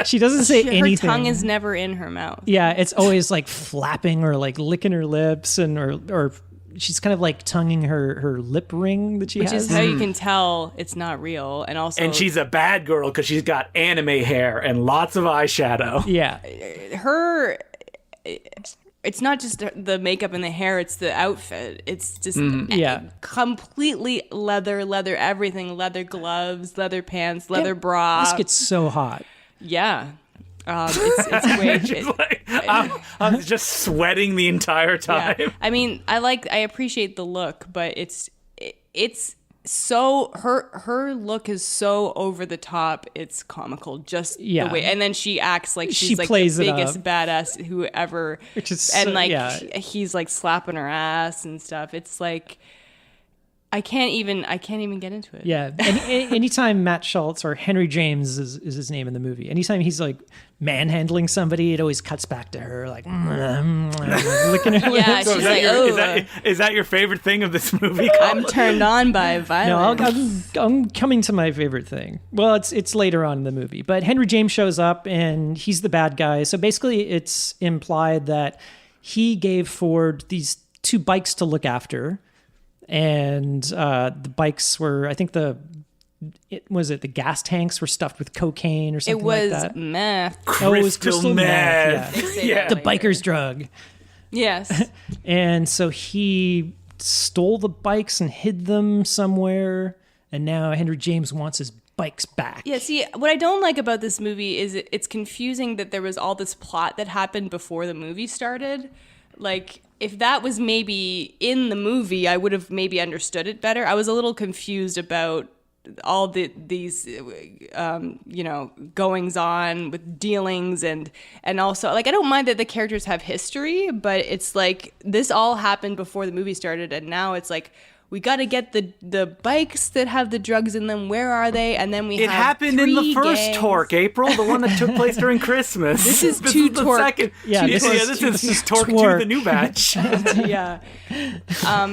she doesn't say anything. Her tongue is never in her mouth. Yeah, it's always flapping or licking her lips, and or she's kind of tonguing her lip ring that she has. Which is how you can tell it's not real. And she's a bad girl because she's got anime hair and lots of eyeshadow. Yeah. It's not just the makeup and the hair, it's the outfit. It's just completely leather everything. Leather gloves, leather pants, leather bra. This gets so hot. Yeah. It's way. I'm just sweating the entire time. Yeah. I mean, I appreciate the look, but it's so her look is so over the top. It's comical, just the way. And then she acts like she's the biggest badass who ever. Which is he's slapping her ass and stuff. It's I can't even get into it. Yeah. Anytime Matt Schultz, or Henry James is his name in the movie, anytime he's manhandling somebody, it always cuts back to her licking her lips. Yeah, so is that your favorite thing of this movie, Colin? I'm turned on by violence. No, I'm coming to my favorite thing. Well, it's later on in the movie, but Henry James shows up and he's the bad guy. So basically it's implied that he gave Ford these two bikes to look after. And the bikes were, I think the gas tanks were stuffed with cocaine or something like that. It was meth. Crystal meth. Yeah. The biker's drug. Yes. And so he stole the bikes and hid them somewhere. And now Henry James wants his bikes back. Yeah, see, what I don't like about this movie is it's confusing that there was all this plot that happened before the movie started. If that was maybe in the movie, I would have maybe understood it better. I was a little confused about all these goings on with dealings and also I don't mind that the characters have history, but it's this all happened before the movie started, and now it's we got to get the bikes that have the drugs in them. Where are they? And then it happened in the first Torque, April, the one that took place during Christmas. This is the second. Yeah, this is Torque 2, the new batch. Yeah.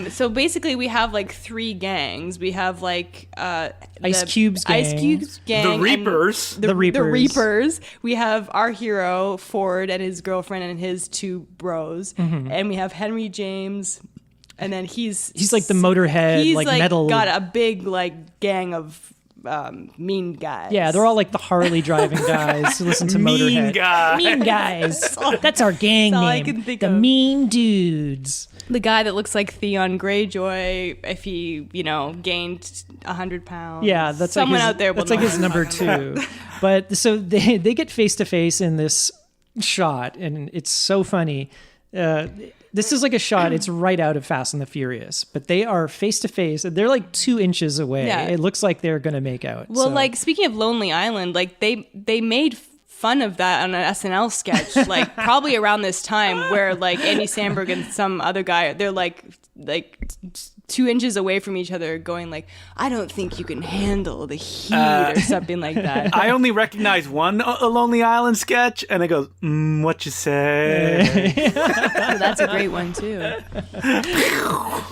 So basically, we have three gangs. We have Ice Cube's gang, the Reapers, the Reapers. We have our hero Ford and his girlfriend and his two bros, and we have Henry James. And then he's the Motorhead, metal. Got a big gang of mean guys. Yeah, they're all the Harley driving guys who listen to Motorhead. Mean guys. That's our gang name. I can think of. Mean Dudes. The guy that looks like Theon Greyjoy if he, gained 100 pounds. Yeah, that's someone out there. That's his number 2. But so they get face to face in this shot, and it's so funny. This is a shot, it's right out of Fast and the Furious, but they are face to face. They're 2 inches away. Yeah. It looks like they're going to make out. Well, speaking of Lonely Island, they made fun of that on an SNL sketch, like probably around this time, where like Andy Samberg and some other guy, they're like 2 inches away from each other, going like, "I don't think you can handle the heat," or something like that. I only recognize one A Lonely Island sketch, and it goes, "What you say?" So that's a great one too.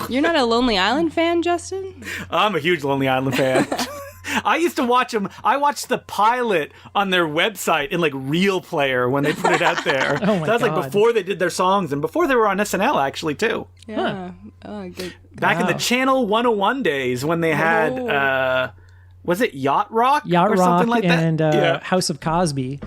You're not a Lonely Island fan, Justin? I'm a huge Lonely Island fan. I used to watch them. I watched the pilot on their website in like Real Player when they put it out there. Oh my That was like God. before they did their songs and before they were on SNL actually too. Yeah. Oh, good. Back in the Channel 101 days when they had, was it Yacht Rock? Yacht or Rock something like that? and Yeah. House of Cosby.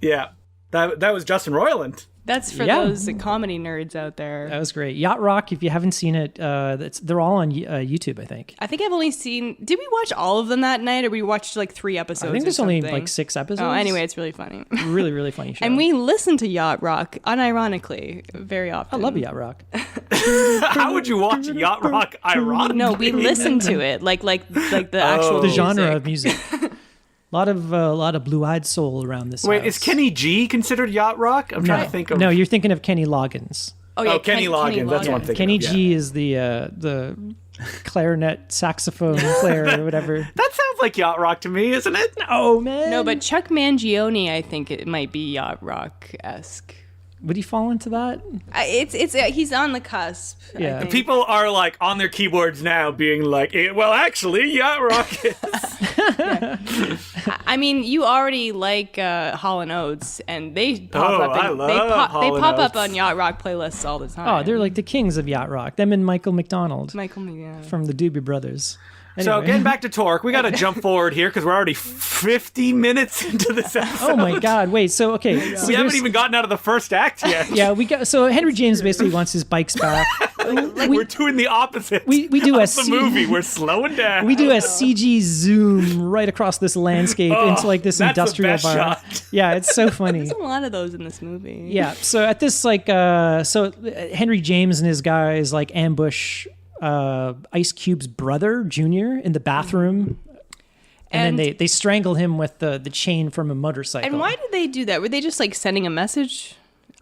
Yeah. That was Justin Roiland. That's for Yeah. those comedy nerds out there. That was great. Yacht Rock, if you haven't seen it, they're all on YouTube, I think. I think I've only seen. Did we watch all of them that night, or we watched like 3 episodes? I think or there's only something? like 6 episodes. Oh, anyway, it's really funny. Really, really funny show. And we listen to Yacht Rock unironically very I often. love Yacht Rock. How would you watch Yacht Rock ironically? No, we listen to it like the actual The genre music. of music. A lot of blue-eyed soul around this Wait, house. is Kenny G considered Yacht Rock? I'm trying to think of. No, you're thinking of Kenny Loggins. Oh, Kenny Loggins. That's what I'm thinking. Kenny of, G is the clarinet saxophone player or whatever. That sounds like Yacht Rock to me, isn't it? Oh man. No, but Chuck Mangione, I think it might be Yacht Rock-esque. Would he fall into that? It's he's on the cusp. Yeah. I think. People are like on their keyboards now being like, well, actually, Yacht Rock is. I mean, you already like Hall & Oates, and they pop Oh, up. I And love they Hall & pop up Oates. on Yacht Rock playlists all the time. Oh, they're like the kings of yacht rock. Them and Michael McDonald Michael. Yeah. from the Doobie Brothers. So Anyway. getting back to Torque, we got to jump forward here because we're already 50 minutes into this episode. Oh my God! Wait. So okay. So we haven't there's- even gotten out of the first act yet. Yeah, we got. So Henry James basically wants his bikes back. We're doing the opposite. We do of a the movie. We're slowing down. We do a CG zoom right across this landscape into like this that's the industrial best bar. shot. Yeah, it's so funny. There's a lot of those in this movie. Yeah. So at this Henry James and his guys like ambush Ice Cube's brother Junior in the bathroom, and then they strangle him with the chain from a motorcycle. And why did they do that? Were they just like sending a message?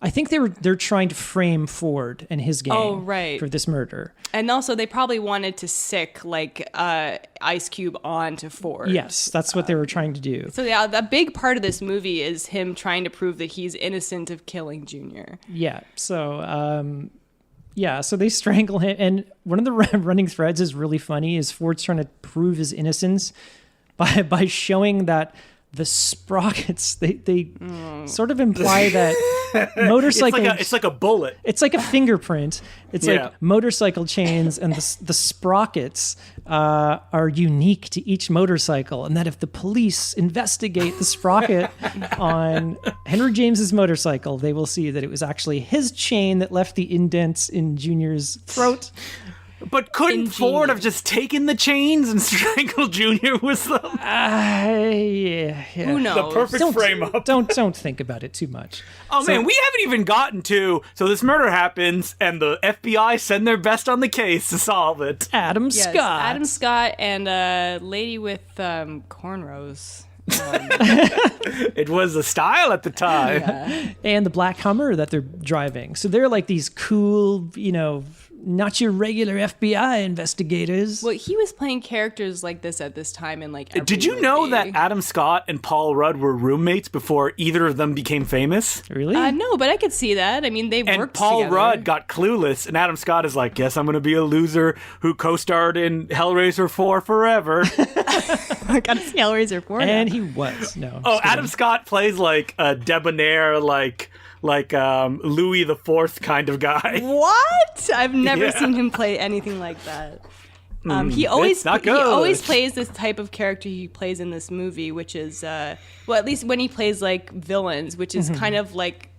I think they're trying to frame Ford and his gang Oh, right. for this murder. And also, they probably wanted to sick like Ice Cube onto Ford. Yes, that's what they were trying to do. So yeah, a big part of this movie is him trying to prove that he's innocent of killing Junior. Yeah. So so they strangle him, and one of the running threads is really funny. Is Ford's trying to prove his innocence by showing that the sprockets they sort of imply that motorcycles. It's like a bullet. It's like a fingerprint. It's Yeah. like motorcycle chains, and the sprockets are unique to each motorcycle. And that if the police investigate the sprocket on Henry James's motorcycle, they will see that it was actually his chain that left the indents in Junior's throat. But couldn't Ford have just taken the chains and strangled Junior with them? Yeah. Who knows? The perfect frame up. Don't think about it too much. Oh man, we haven't even gotten to. So this murder happens, and the FBI send their best on the case to solve it. Adam Yes, Scott. Adam Scott and a lady with cornrows. It was the style at the time. And the black Hummer that they're driving. So they're like these cool, not your regular FBI investigators. Well, he was playing characters like this at this time in like every Did you know movie. that Adam Scott and Paul Rudd were roommates before either of them became famous? Really? No, but I could see that. I mean, they And worked Paul together. Rudd got Clueless, and Adam Scott is like, guess I'm going to be a loser who co-starred in Hellraiser 4 forever. I got to see Hellraiser 4 And now. he was. No. Oh, just Adam Scott plays like a debonair, like Louis the Fourth kind of guy. What? I've never Yeah. seen him play anything like that. He always it's not he always good. plays this type of character he plays in this movie, which is well, at least when he plays like villains, which is kind of like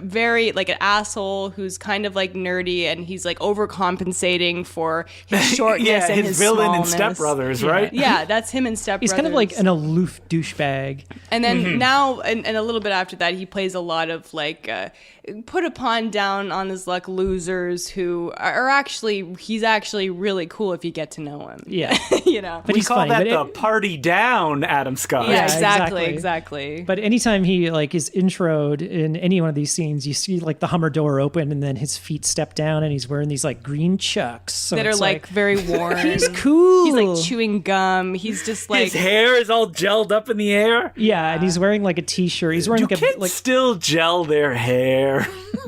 very like an asshole who's kind of like nerdy, and he's like overcompensating for his shortness and his villain in smallness. Step Brothers, right? Yeah, that's him in Step Brothers. He's kind of like an aloof douchebag. And then now, and a little bit after that, he plays a lot of like put upon, down on his luck losers who are actually, he's actually really cool if you get to know him. Yeah. You know. But We he's call funny, that but the party down Adam Scott. Yeah, exactly. exactly. But anytime he like is introed in any one of these scenes, you see like the Hummer door open and then his feet step down and he's wearing these like green chucks. So that are it's like very worn. he's cool. He's like chewing gum. He's just like His hair is all gelled up in the air. Yeah, and he's wearing like a t-shirt. He's wearing Do like a kids still gel their hair?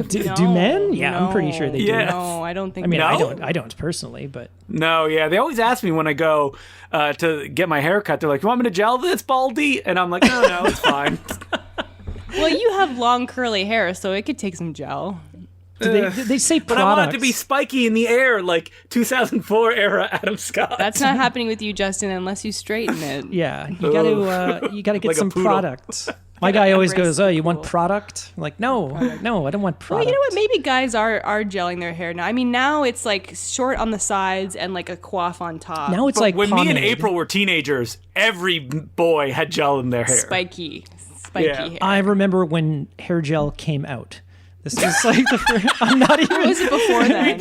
do men? Yeah, I'm pretty sure they do. Yeah. No, I don't think. I mean, No? I don't personally, but No, yeah. They always ask me when I go to get my hair cut. They're like, "You want me to gel this, Baldy?" And I'm like, "No, it's fine." Well, you have long curly hair, so it could take some gel. they say But products. I want it to be spiky in the air, like 2004 era Adam Scott. That's not happening with you, Justin, unless you straighten it. Yeah, you got to get Like a some poodle. products. My guy always embrace goes, the "Oh, you want poodle. product?" I'm like, no, I don't want product. Well, you know what? Maybe guys are gelling their hair now. I mean, now it's like short on the sides and like a coif on top. Now it's But like when me and pomade. April were teenagers, every boy had gel in their hair. spiky Yeah. hair. I remember when hair gel came out. This was like the first, I'm not even. What was it before We then?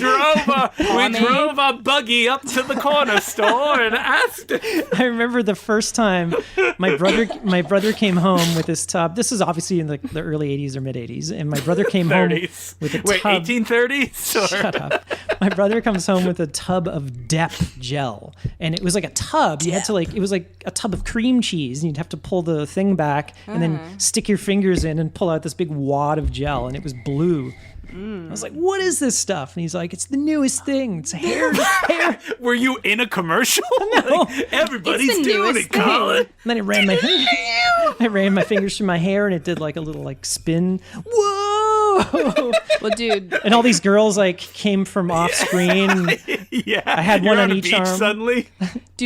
drove a buggy up to the corner store and asked. I remember the first time my brother came home with this tub. This is obviously in the early 80s or mid 80s, and my brother came home 30s. with a Wait, tub. 1830s? Or? Shut up. My brother comes home with a tub of Dep gel, and it was like a tub. You had to like, it was like a tub of cream cheese, and you'd have to pull the thing back and then stick your fingers in and pull out this big wad of gel, and it was blue. I was like, "What is this stuff?" And he's like, "It's the newest thing. It's hair." Were you in a commercial? No. Like, everybody's It's the doing newest it, Colin. And then I ran my fingers through my hair, and it did like a little like spin. Whoa! Well, dude, And all these girls like came from off screen. Yeah, I had You're one on a each beach arm. Suddenly,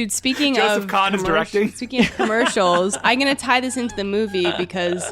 speaking Joseph of Kahn is directing. Speaking of commercials, I'm gonna tie this into the movie because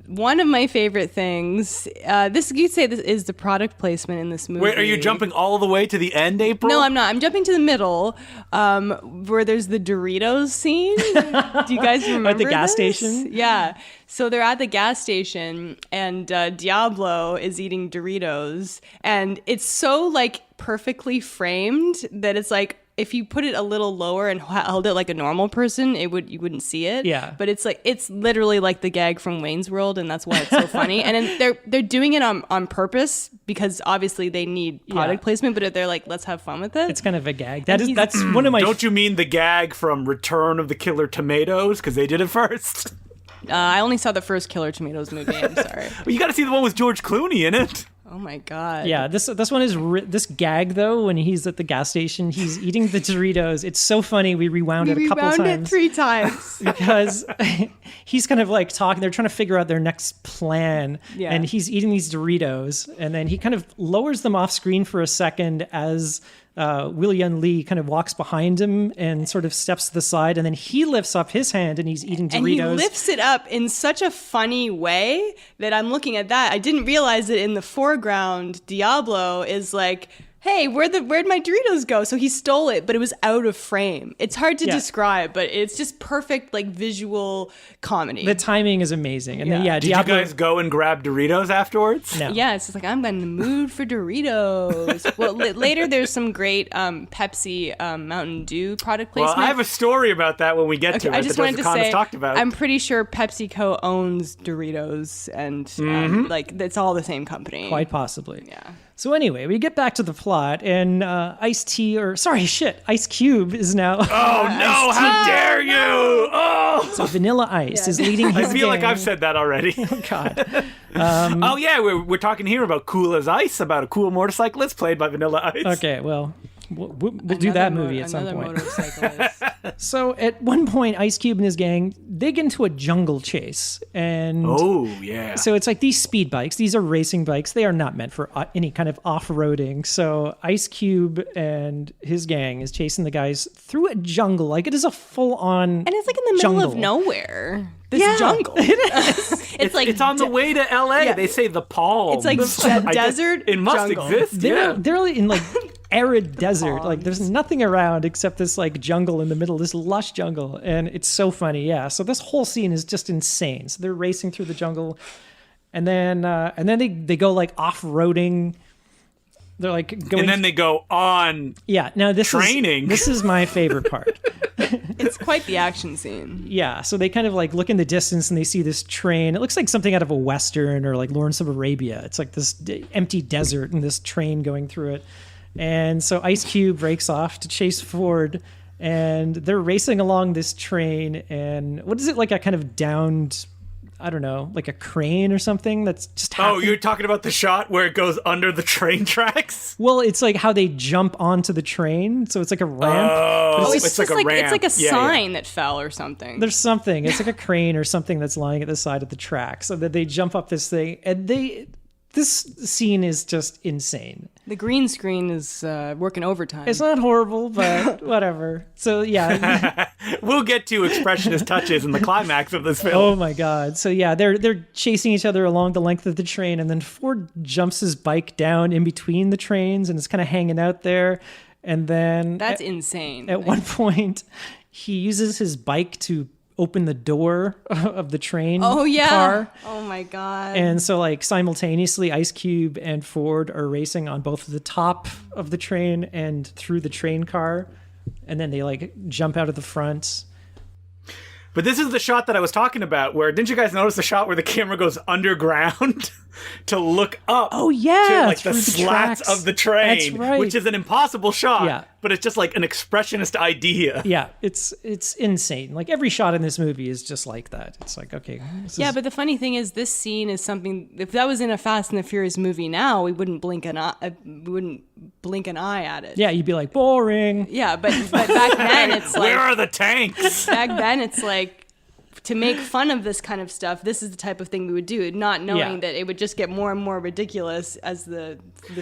one of my favorite things, this you'd say this is the product placement in this movie. wait, are you jumping all the way to the end, April? No, I'm not. I'm jumping to the middle, where there's the Doritos scene. Do you guys remember gas this? station? Yeah. So they're at the gas station, and Diablo is eating Doritos, and it's so like perfectly framed that it's like, if you put it a little lower and held it like a normal person, you wouldn't see it. Yeah. But it's literally like the gag from Wayne's World, and that's why it's so funny. And then they're doing it on purpose because obviously they need product placement, but they're like, let's have fun with it. It's kind of a gag. That's one of my. Don't you mean the gag from Return of the Killer Tomatoes? Because they did it first. I only saw the first Killer Tomatoes movie. I'm sorry. Well, you got to see the one with George Clooney in it. Oh my god. Yeah, this one is this gag though. When he's at the gas station, he's eating the Doritos. It's so funny. We rewound it a couple Rewound times it 3 times. because he's kind of like talking. They're trying to figure out their next plan, Yeah. and he's eating these Doritos, and then he kind of lowers them off screen for a second as William Lee kind of walks behind him and sort of steps to the side, and then he lifts up his hand and he's eating Doritos. And he lifts it up in such a funny way that I'm looking at that. I didn't realize that in the foreground, Diablo is like, hey, where'd my Doritos go? So he stole it, but it was out of frame. It's hard to describe, but it's just perfect, like, visual comedy. The timing is amazing. And then, Did you Diablo. guys go and grab Doritos afterwards? No. Yeah, it's just like, I'm in the mood for Doritos. Well, later there's some great Pepsi Mountain Dew product Well, placement. I have a story about that when we get to it. I just that wanted to Joseph Kahn has say, talked about. I'm pretty sure PepsiCo owns Doritos, and like it's all the same company. Quite possibly. Yeah. So anyway, we get back to the plot, and Ice Cube is now. Oh no! How dare you! Oh, So Vanilla Ice is leading his I feel like gang. I've said that already. God. Oh yeah, we're talking here about Cool as Ice, about a cool motorcyclist played by Vanilla Ice. Okay, well, we'll do that movie at some point. Motorcyclist. So at one point, Ice Cube and his gang, they get into a jungle chase. And Oh yeah. so it's like these speed bikes. These are racing bikes. They are not meant for any kind of off-roading. So Ice Cube and his gang is chasing the guys through a jungle. Like it is a full-on And it's like in the middle of nowhere. This jungle. It is. It's on the way to L.A. They say the Palm. It's like desert. It must jungle. exist. They're in like arid desert. Like there's nothing around except this like jungle in the middle, this lush jungle, and it's so funny. Yeah. So this whole scene is just insane. So they're racing through the jungle, and then they go like off-roading. They're like going, and then they go on. Yeah. Now training. This is my favorite part. It's quite the action scene. Yeah, so they kind of like look in the distance and they see this train. It looks like something out of a Western or like Lawrence of Arabia. It's like this empty desert and this train going through it. And so Ice Cube breaks off to chase Ford, and they're racing along this train. And what is it, like a kind of downed, I don't know, like a crane or something that's just happening? Oh, you're talking about the shot where it goes under the train tracks? Well, it's like how they jump onto the train. So it's like a ramp. Oh, it's like a ramp. It's like a sign that fell or something. There's something. It's like a crane or something that's lying at the side of the track. So that they jump up this thing, and this scene is just insane. The green screen is working overtime. It's not horrible, but whatever. So yeah. We'll get to expressionist touches in the climax of this film. Oh my God. So yeah, they're chasing each other along the length of the train, and then Ford jumps his bike down in between the trains and is kind of hanging out there. And then that's insane. At one point, he uses his bike to open the door of the train car. Oh my God. And so like simultaneously Ice Cube and Ford are racing on both the top of the train and through the train car, and then they like jump out of the front. But this is the shot that I was talking about, where, didn't you guys notice the shot where the camera goes underground to look up? Oh yeah, to like the slats of the train. That's right. Which is an impossible shot. Yeah. But it's just like an expressionist idea. Yeah, it's insane. Like every shot in this movie is just like that. It's like, okay. But the funny thing is, this scene is something. If that was in a Fast and the Furious movie now, we wouldn't blink an eye. At it. Yeah, you'd be like, boring. Yeah, but back then it's like, where are the tanks? Back then it's like, to make fun of this kind of stuff, this is the type of thing we would do, not knowing that it would just get more and more ridiculous as the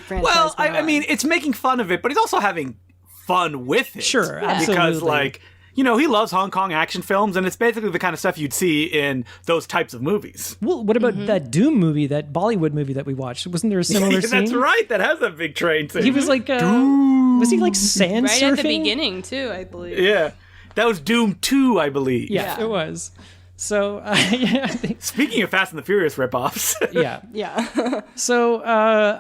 franchise. Well, went on. I mean, it's making fun of it, but he's also having fun with it. Sure, absolutely. Because, like, you know, he loves Hong Kong action films, and it's basically the kind of stuff you'd see in those types of movies. Well, what about that Doom movie, that Bollywood movie that we watched? Wasn't there a similar scene? That's right. That has a big train scene. He was like, was he like sand right surfing? at the beginning too, I believe. Yeah, that was Doom 2, I believe. Yeah, it was. So, Speaking of Fast and the Furious ripoffs. Yeah. So,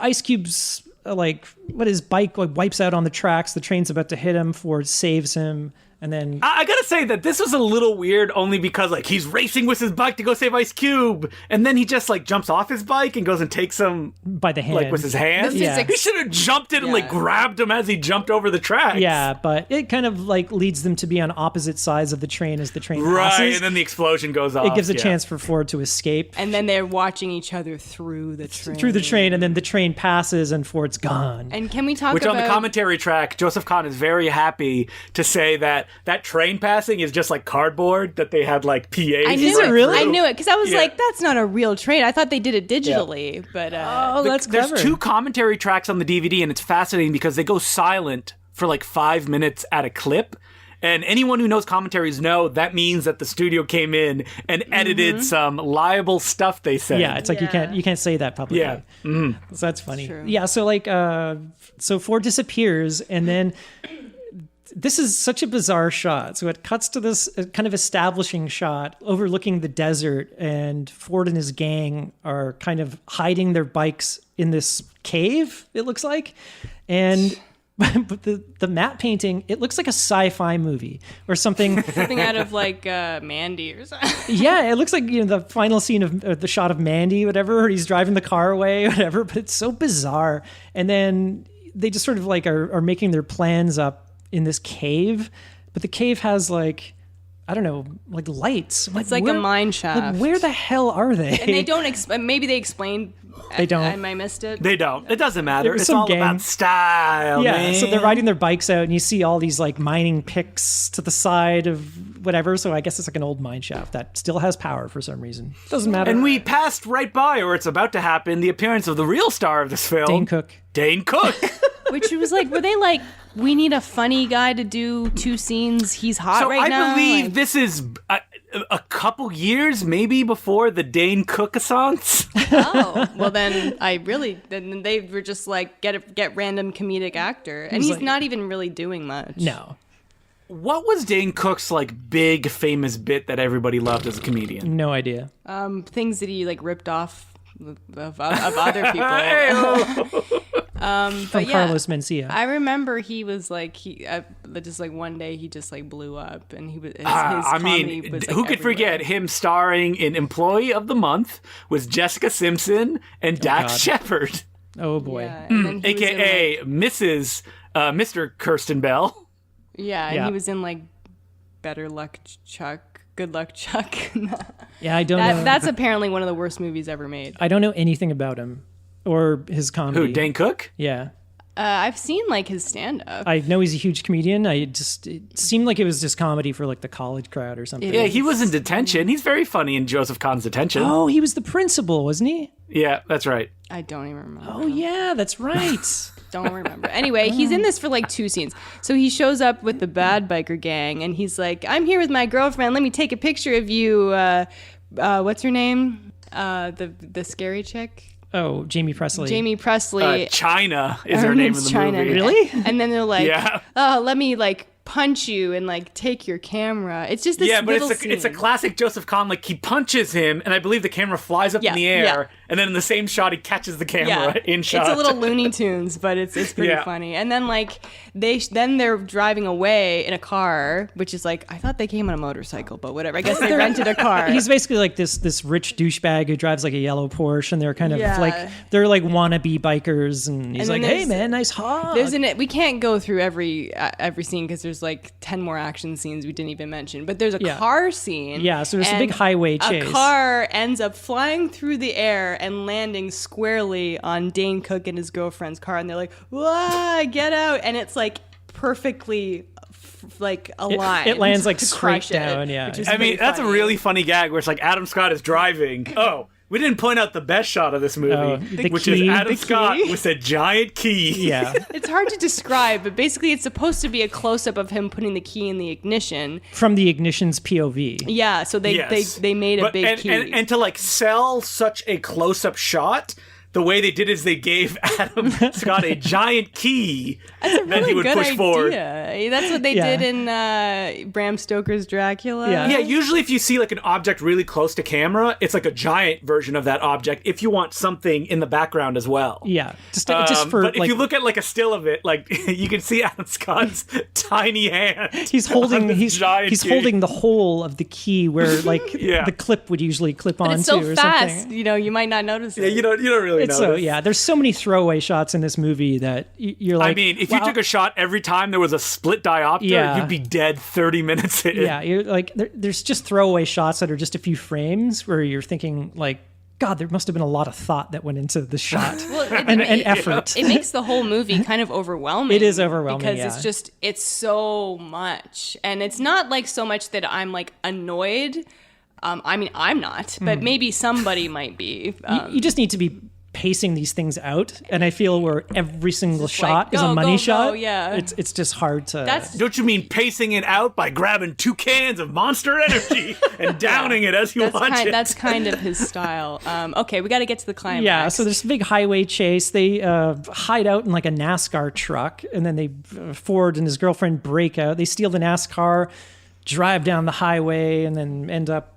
Ice Cube's like, his bike like wipes out on the tracks. The train's about to hit him. Ford saves him. And then I gotta say that this was a little weird, only because like he's racing with his bike to go save Ice Cube, and then he just like jumps off his bike and goes and takes him by the hand, like with his hand. Yeah. He should have jumped it and like grabbed him as he jumped over the tracks. Yeah, but it kind of like leads them to be on opposite sides of the train as the train passes. Right, and then the explosion goes off. It gives a chance for Ford to escape. And then they're watching each other through the train. And then the train passes and Ford's gone. And can we talk Which about... on the commentary track, Joseph Kahn is very happy to say that train passing is just like cardboard that they had like PAs. I knew it. Really? I knew it because I was like, that's not a real train. I thought they did it digitally, but that's clever. There's 2 commentary tracks on the DVD, and it's fascinating because they go silent for like 5 minutes at a clip. And anyone who knows commentaries know that means that the studio came in and edited some liable stuff they said. Yeah, it's like you can't say that publicly. Yeah. Mm-hmm. So that's funny. True. Yeah, so like so Ford disappears, and then this is such a bizarre shot. So it cuts to this kind of establishing shot overlooking the desert, and Ford and his gang are kind of hiding their bikes in this cave, it looks like. And but the matte painting, it looks like a sci-fi movie or something. Something out of like Mandy or something. Yeah, it looks like, you know, the final scene of the shot of Mandy, whatever. He's driving the car away, whatever. But it's so bizarre. And then they just sort of like are making their plans up in this cave, but the cave has like, I don't know, like lights. It's like a mine shaft. Like, where the hell are they? And they don't. Maybe they explain. They don't. I missed it. They don't. It doesn't matter. It's some all gang. about style. Yeah. Man. So they're riding their bikes out, and you see all these like mining picks to the side of whatever. So I guess it's like an old mine shaft that still has power for some reason. Doesn't matter. And we passed right by, or it's about to happen, the appearance of the real star of this film, Dane Cook. Which was like, were they like, we need a funny guy to do 2 scenes? He's hot right now. So I believe this is a couple years maybe before the Dane Cook-assance. Oh, well then then they were just like, get random comedic actor. And he's not even really doing much. No. What was Dane Cook's like big famous bit that everybody loved as a comedian? No idea. Things that he like ripped off of other people. From Carlos Mencia. I remember he was like just like one day he just like blew up, and he was his I comedy mean, was, like, who could everywhere. forget him starring in Employee of the Month with Jessica Simpson and Dax God. Shepard, Oh boy. Yeah, and then he was in, aka like, Mrs. Mr. Kirsten Bell. yeah, and Yeah. he was in like Better Luck Chuck, Good Luck Chuck. Yeah, I don't know. That's apparently one of the worst movies ever made. I don't know anything about him or his comedy. Who, Dane Cook? Yeah. I've seen like his stand-up. I know he's a huge comedian. It seemed like it was just comedy for like the college crowd or something. Yeah, he was in detention. He's very funny in Joseph Kahn's Detention. Oh, he was the principal, wasn't he? Yeah, that's right. I don't even remember. Oh yeah, that's right. Don't remember. Anyway, he's in this for like 2 scenes. So he shows up with the bad biker gang, and he's like, "I'm here with my girlfriend. Let me take a picture of you." What's her name? The scary chick. Oh, Jamie Presley. Jamie Presley. China is her name in name's the China. movie. Really? And then they're like, Yeah. "Oh, let me like punch you and like take your camera." It's just this Yeah, but little it's a scene. classic Joseph Kahn. Like, he punches him, and I believe the camera flies up Yeah, in the air, yeah. and then in the same shot, he catches the camera Yeah, in shot. it's a little Looney Tunes, but it's pretty Yeah. funny. And then like they're driving away in a car, which is like, I thought they came on a motorcycle, but whatever. I guess they rented a car. He's basically like this rich douchebag who drives like a yellow Porsche, and they're kind of Yeah. like they're like wannabe bikers, and he's And then like, "Hey there's- man, nice hog." We can't go through every scene because there's like 10 more action scenes we didn't even mention. But there's a Yeah. car scene. Yeah, so there's a and big highway chase. A car ends up flying through the air and landing squarely on Dane Cook and his girlfriend's car, and they're like, "Whoa, get out!" And it's like perfectly like aligned. it lands like to straight crush it, down, yeah. which is I mean, really that's a funny. really funny gag where it's like Adam Scott is driving. Oh, we didn't point out the best shot of this movie, the which key. is Adam The Scott key. with a giant key. Yeah, It's hard to describe, but basically it's supposed to be a close up of him putting the key in the ignition. from the ignition's POV. Yeah, so Yes. they made a But- big and, key. and to like sell such a close-up shot, the way they did is they gave Adam Scott a giant key That's a that he really would good push idea. forward. That's what they Yeah. did in Bram Stoker's Dracula. Yeah. Yeah, usually if you see like an object really close to camera, it's like a giant version of that object if you want something in the background as well. Yeah, just for but if like you look at like a still of it, like you can see Adam Scott's tiny hand. he's holding on this he's giant key. holding the hole of the key where like Yeah. the clip would usually clip But onto it's so or fast, something. you might not notice it. Yeah, you don't really It's know. so yeah. There's so many throwaway shots in this movie that you're like. I mean, if wow. you took a shot every time there was a split diopter, Yeah. you'd be dead 30 minutes in. Yeah, you're like there's just throwaway shots that are just a few frames where you're thinking like, God, there must have been a lot of thought that went into the shot and effort. It makes the whole movie kind of overwhelming. It is overwhelming, because yeah. it's so much, and it's not like so much that I'm like annoyed. I mean, I'm not, but maybe somebody might be. You just need to be pacing these things out, and I feel where every single Just like, shot is go, a money go, shot. go, yeah. It's just hard to. That's Don't you mean pacing it out by grabbing 2 cans of Monster Energy and downing it as you watch it? That's kind of his style. Okay, we got to get to the climax. Yeah, so there's a big highway chase. They hide out in like a NASCAR truck, and then Ford and his girlfriend break out. They steal the NASCAR, drive down the highway, and then end up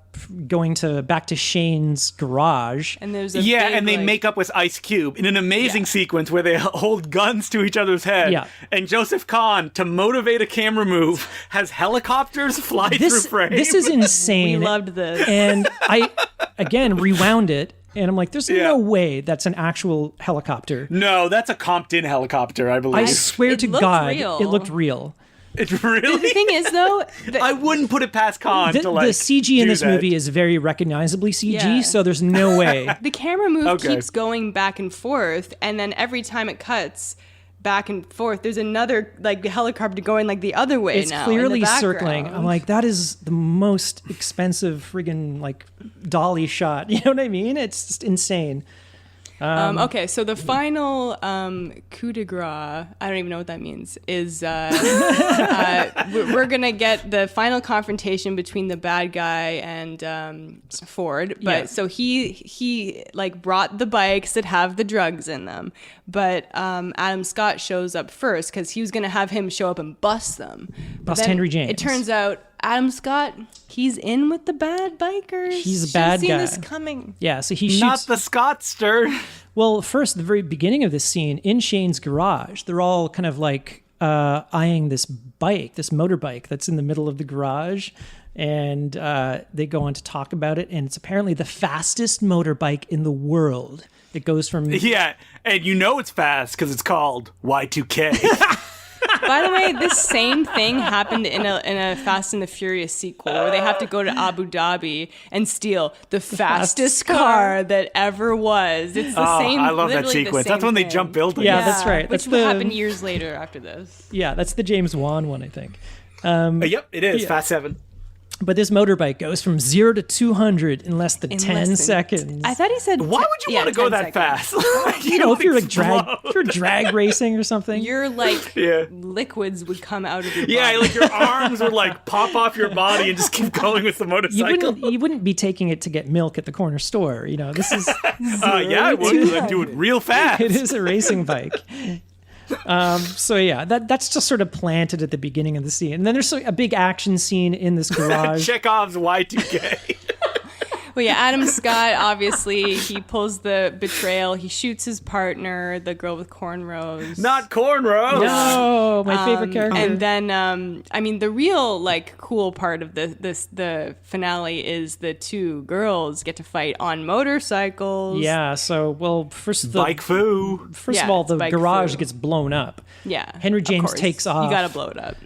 going back to Shane's garage. and there's a Yeah, big, and they like- make up with Ice Cube in an amazing Yeah. sequence where they hold guns to each other's head. Yeah. And Joseph Kahn, to motivate a camera move, has helicopters fly through frame. This is insane. We loved this. And I again rewound it, and I'm like, there's Yeah. no way that's an actual helicopter. No, that's a Compton helicopter, I believe. I swear It to looked God, real. it looked real. It's The really. thing is, though, I wouldn't put it past Kahn The, to like the CG in do this that. movie is very recognizably CG, Yeah. so there's no way. the camera move Okay. keeps going back and forth, and then every time it cuts back and forth, there's another like helicopter going like the other way It's now. clearly in the circling. background. I'm like, that is the most expensive friggin' like dolly shot. You know what I mean? It's just insane. Okay, so the final coup de grace, I don't even know what that means, is we're going to get the final confrontation between the bad guy and Ford. But so he like brought the bikes that have the drugs in them. But Adam Scott shows up first because he was going to have him show up and bust them. Bust Henry James. It turns out Adam Scott, he's in with the bad bikers. He's a bad guy. Seen this coming. Yeah, so he shoots. Not the Scottster. Well, first, the very beginning of this scene, in Shane's garage, they're all kind of like eyeing this motorbike that's in the middle of the garage. And they go on to talk about it. And it's apparently the fastest motorbike in the world. It goes from... Yeah, and you know it's fast because it's called Y2K. By the way, this same thing happened in a Fast and the Furious sequel where they have to go to Abu Dhabi and steal the fastest car that ever was. It's the same. I love that sequence. That's when they jump buildings. Yeah, that's right. Which will happen years later after this. Yeah, that's the James Wan one, I think. Yep, it is. Yeah. Fast 7. But this motorbike goes from 0 to 200 in less than 10 seconds. I thought he said... Why would you want to go that fast? You know, if you're like drag racing or something. Your liquids would come out of your body. Yeah, like your arms would like pop off your body and just keep going with the motorcycle. You wouldn't be taking it to get milk at the corner store. You know, this is... yeah, I would. I'd do it real fast. It is a racing bike. So yeah, that's just sort of planted at the beginning of the scene. And then there's a big action scene in this garage. Chekhov's Y2K. Well, yeah, Adam Scott, obviously, he pulls the betrayal. He shoots his partner, the girl with cornrows. Not cornrows. No, my favorite character. And then, I mean, the real, like, cool part of the finale is the two girls get to fight on motorcycles. Yeah, so, well, first Bike foo. First of all, the garage gets blown up. Yeah. Henry James takes off. You gotta blow it up.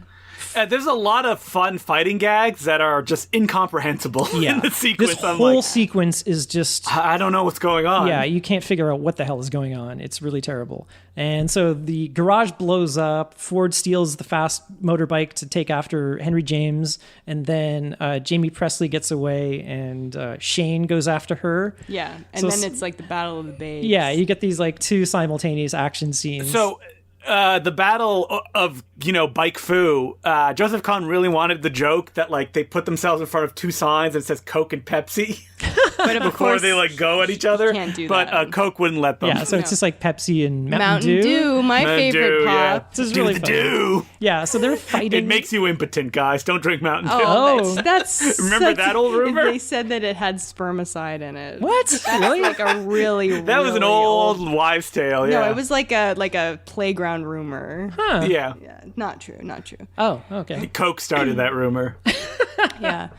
There's a lot of fun fighting gags that are just incomprehensible in the sequence. This whole sequence is just... I don't know what's going on. Yeah, you can't figure out what the hell is going on. It's really terrible. And so the garage blows up. Ford steals the fast motorbike to take after Henry James. And then Jamie Presley gets away and Shane goes after her. Yeah, and then it's like the Battle of the Babes. Yeah, you get these like two simultaneous action scenes. So... the battle of, bike foo, Joseph Kahn really wanted the joke that, like, they put themselves in front of two signs and it says Coke and Pepsi but before they, like, go at each other. Can't do but that. Coke wouldn't let them. Yeah, so it's just like Pepsi and Mountain Dew, my favorite pop. Yeah. This is really fun. Dew. Yeah, so they're fighting. It makes you impotent, guys. Don't drink Mountain Dew. Oh, that's remember that old rumor? They said that it had spermicide in it. What? That's really? like a really that was an old wives' tale. Yeah. No, it was like a playground rumor. Huh. Yeah. Yeah, not true. Oh, okay. Coke started that rumor. Yeah.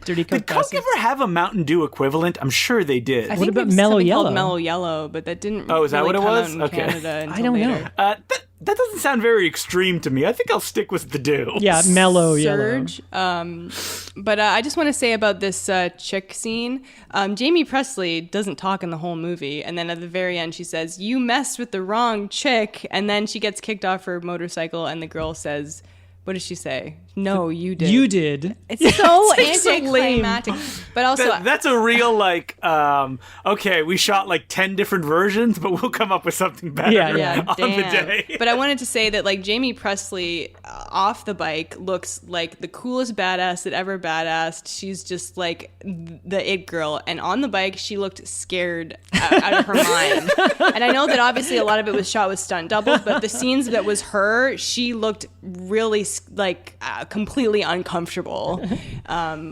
Dirty Coke. Did Coke ever have a Mountain Dew equivalent? I'm sure they did. I think about it was Mellow something Yellow? called Mellow Yellow, but that didn't. Oh, is that really what it come was? out in Okay. Canada until I don't later. know. That doesn't sound very extreme to me. I think I'll stick with the Dew. Yeah, Mellow Surge. Yellow. But I just want to say about this chick scene. Jamie Presley doesn't talk in the whole movie, and then at the very end she says, "You messed with the wrong chick," and then she gets kicked off her motorcycle, and the girl says, "What does she say? No, you did. You did." It's so it's like anticlimactic. But also, that's a real like. Okay, we shot like 10 different versions, but we'll come up with something better. Yeah, on the day. But I wanted to say that like Jamie Presley off the bike looks like the coolest badass that ever badassed. She's just like the it girl, and on the bike she looked scared out of her mind. And I know that obviously a lot of it was shot with stunt doubles, but the scenes that was her, she looked really like completely uncomfortable,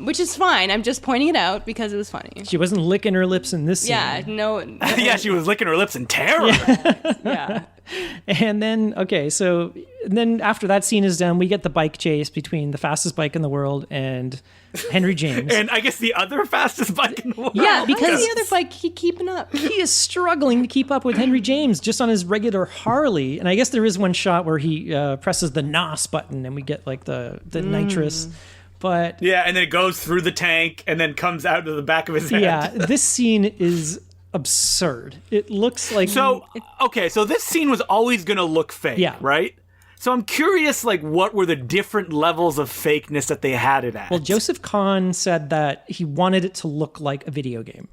which is fine. I'm just pointing it out because it was funny. She wasn't licking her lips in this scene. Yeah, no. Yeah, she was licking her lips in terror. Yeah. And then, after that scene is done, we get the bike chase between the fastest bike in the world and Henry James. And I guess the other fastest bike in the world. Yeah, because the other bike keeping up. He is struggling to keep up with Henry James just on his regular Harley. And I guess there is one shot where he presses the NOS button and we get like the nitrous. But yeah, and then it goes through the tank and then comes out to the back of his head. Yeah, this scene is absurd. It looks like... So this scene was always going to look fake, right? So I'm curious, like, what were the different levels of fakeness that they had it at? Well, Joseph Kahn said that he wanted it to look like a video game.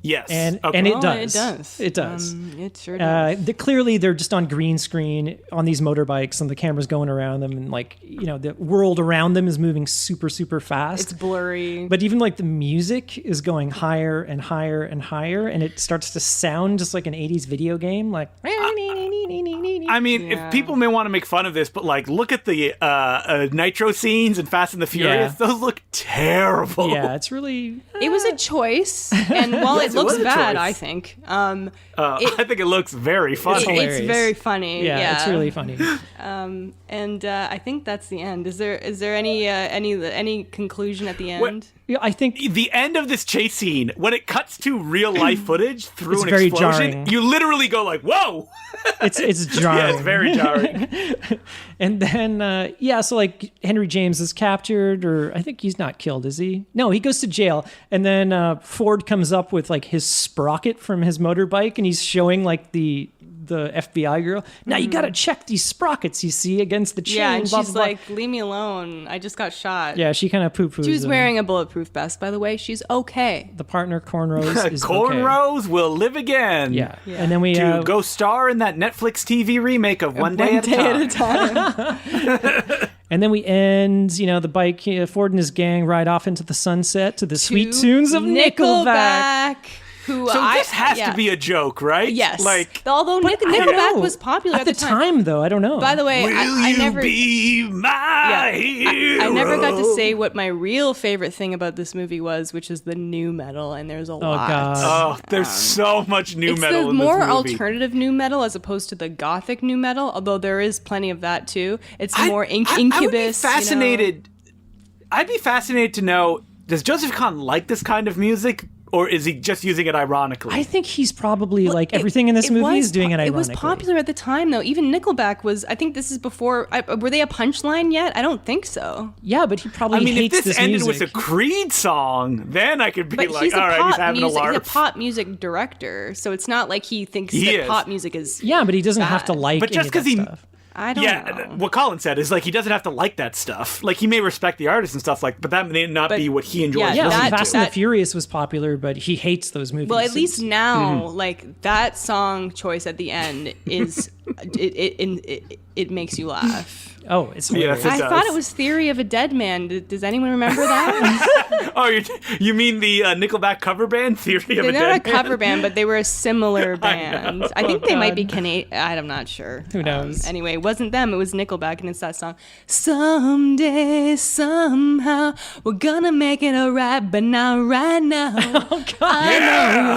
Yes. And Okay. and it Oh, does. it does. It does. It sure does. Clearly, they're just on green screen on these motorbikes, and the camera's going around them, and like the world around them is moving super, super fast. It's blurry. But even like the music is going higher and higher and higher, and it starts to sound just like an 80s video game. Like, I mean, Yeah. if people may want to make fun of this, but like, look at the nitro scenes in Fast and the Furious. Yeah. Those look terrible. yeah, it's really. It was a choice, and while Yes, it looks it was a bad, choice. I think I think it looks very funny. hilarious. it's very funny. Yeah, it's really funny. And I think that's the end. Is there any conclusion at the end? Yeah, I think The end of this chase scene, when it cuts to real life footage through It's an very explosion, jarring. you literally go like, "Whoa!" it's jarring. Yeah, it's very jarring. And then, so like Henry James is captured, or I think he's not killed, is he? No, he goes to jail. And then Ford comes up with like his sprocket from his motorbike, and he's showing like the FBI girl. Now you got to check these sprockets you see against the chain. Yeah, and blah, she's blah, blah. like, "Leave me alone. I just got shot." Yeah, she kind of poo-poos She was him. wearing a bulletproof vest, by the way. She's okay. The partner Cornrows is okay. Cornrows will live again. Yeah. And then we To go star in that Netflix TV remake of One Day, at a Time. and then we end, the bike Ford and his gang ride off into the sunset to the sweet tunes of Nickelback. Who So this has to be a joke, right? Yes. Like, although I don't Nickelback know. was popular at the time, though. I don't know. By the way, will I you never be my hero? I never got to say what my real favorite thing about this movie was, which is the new metal, and there's a lot. God. Oh, there's so much new It's metal the in this more movie. alternative new metal as opposed to the gothic new metal, although there is plenty of that too. It's more I would be Incubus. fascinated. I'd be fascinated to know, does Joseph Kahn like this kind of music, or is he just using it ironically? I think he's probably like everything in this movie is doing it ironically. It was popular at the time, though. Even Nickelback was. I think this is before. Were they a punchline yet? I don't think so. Yeah, but he probably I mean, if hates this this ended music. with a Creed song, then I could be But like, he's all a right, pop he's having music. a He's a larp. pop music director, so it's not like he thinks He that is. pop music is. Yeah, but he doesn't have to bad. like But just any of that 'cause he- stuff. I don't Yeah, know. what Colin said is like he doesn't have to like that stuff. Like he may respect the artist and stuff but that may not be what he enjoys. yeah, Yeah, listening Fast to. and the Furious was popular, but he hates those movies. Well, at least now, Mm-hmm. like that song choice at the end is it makes you laugh. Oh, it's Yes, hilarious. it I does. thought it was Theory of a Dead Man. Does anyone remember that? Oh, you mean the Nickelback cover band, Theory of They're a not Dead a Man? cover band, but they were a similar band. I think they might be God. Canadian. I'm not sure. Who knows? Anyway, it wasn't them. It was Nickelback, and it's that song. Someday, somehow, we're gonna make it alright, but not right now. Oh, God. I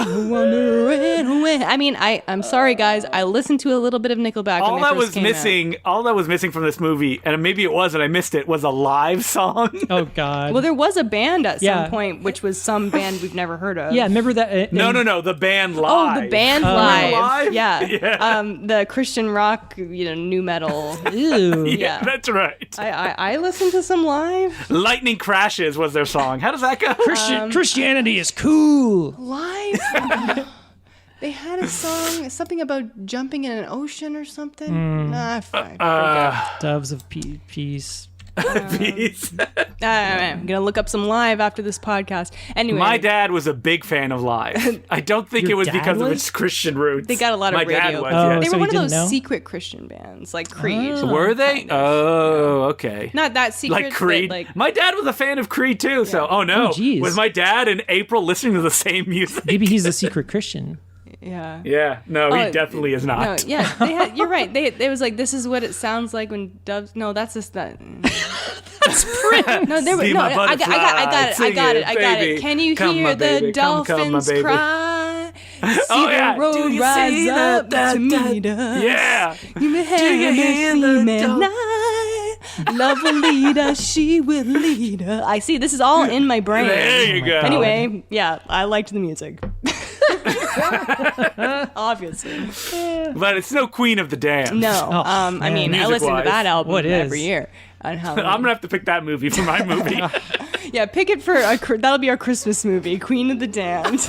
know you're wondering when. I mean, I'm sorry, guys. I listened to a little bit of Nickelback. All when they that first was came missing, all that was missing from this movie, and maybe it was, and I missed it, was a live song. Oh, God. Out. Well, there was a band at Yeah. some point, which was some band we've never heard of. yeah, remember that? No, the band Oh, live. the band Live? live. Yeah. Yeah. The Christian rock, new metal. Ew. Yeah, yeah. that's right. I listened to some live. Lightning Crashes was their song. How does that go? Christianity is cool. Live? They had a song, something about jumping in an ocean or something. Nah, I forgot. Doves of peace. Peace. I'm gonna look up some live after this podcast. Anyway, My dad was a big fan of Live. I don't think Your it was dad because of was? its Christian roots. they got a lot of My radio. dad was, Oh, yeah. They so were he one of didn't those know? secret Christian bands, like Creed. Were they? Oh, okay. Not that secret. Like Creed. But like My dad was a fan of Creed too, so oh no. Oh, geez. Was my dad and April listening to the same music? Maybe he's a secret Christian. yeah. Yeah, no, he Oh, definitely is No, not. yeah, they had, you're right. They was like, this is what it sounds like when doves. No, that's just that. That's Prince. No, there was See no. my I got it. I butterfly, got it. sing I got it, it. Can you baby. Come, hear my the baby. Come, my dolphins baby. cry? See Oh, yeah. the road Do you rise see up that, to meet us. Yeah. You may have you hear the female night. Love will lead us. She will lead us. I see. This is all in my brain. There you go. Anyway, yeah, I liked the music. Obviously. But it's no Queen of the Damned. No. I man. mean, I listen to Music-wise. that album What every is? year on Halloween. I'm gonna have to pick that movie for my movie. Yeah, pick it for that'll be our Christmas movie, Queen of the Damned.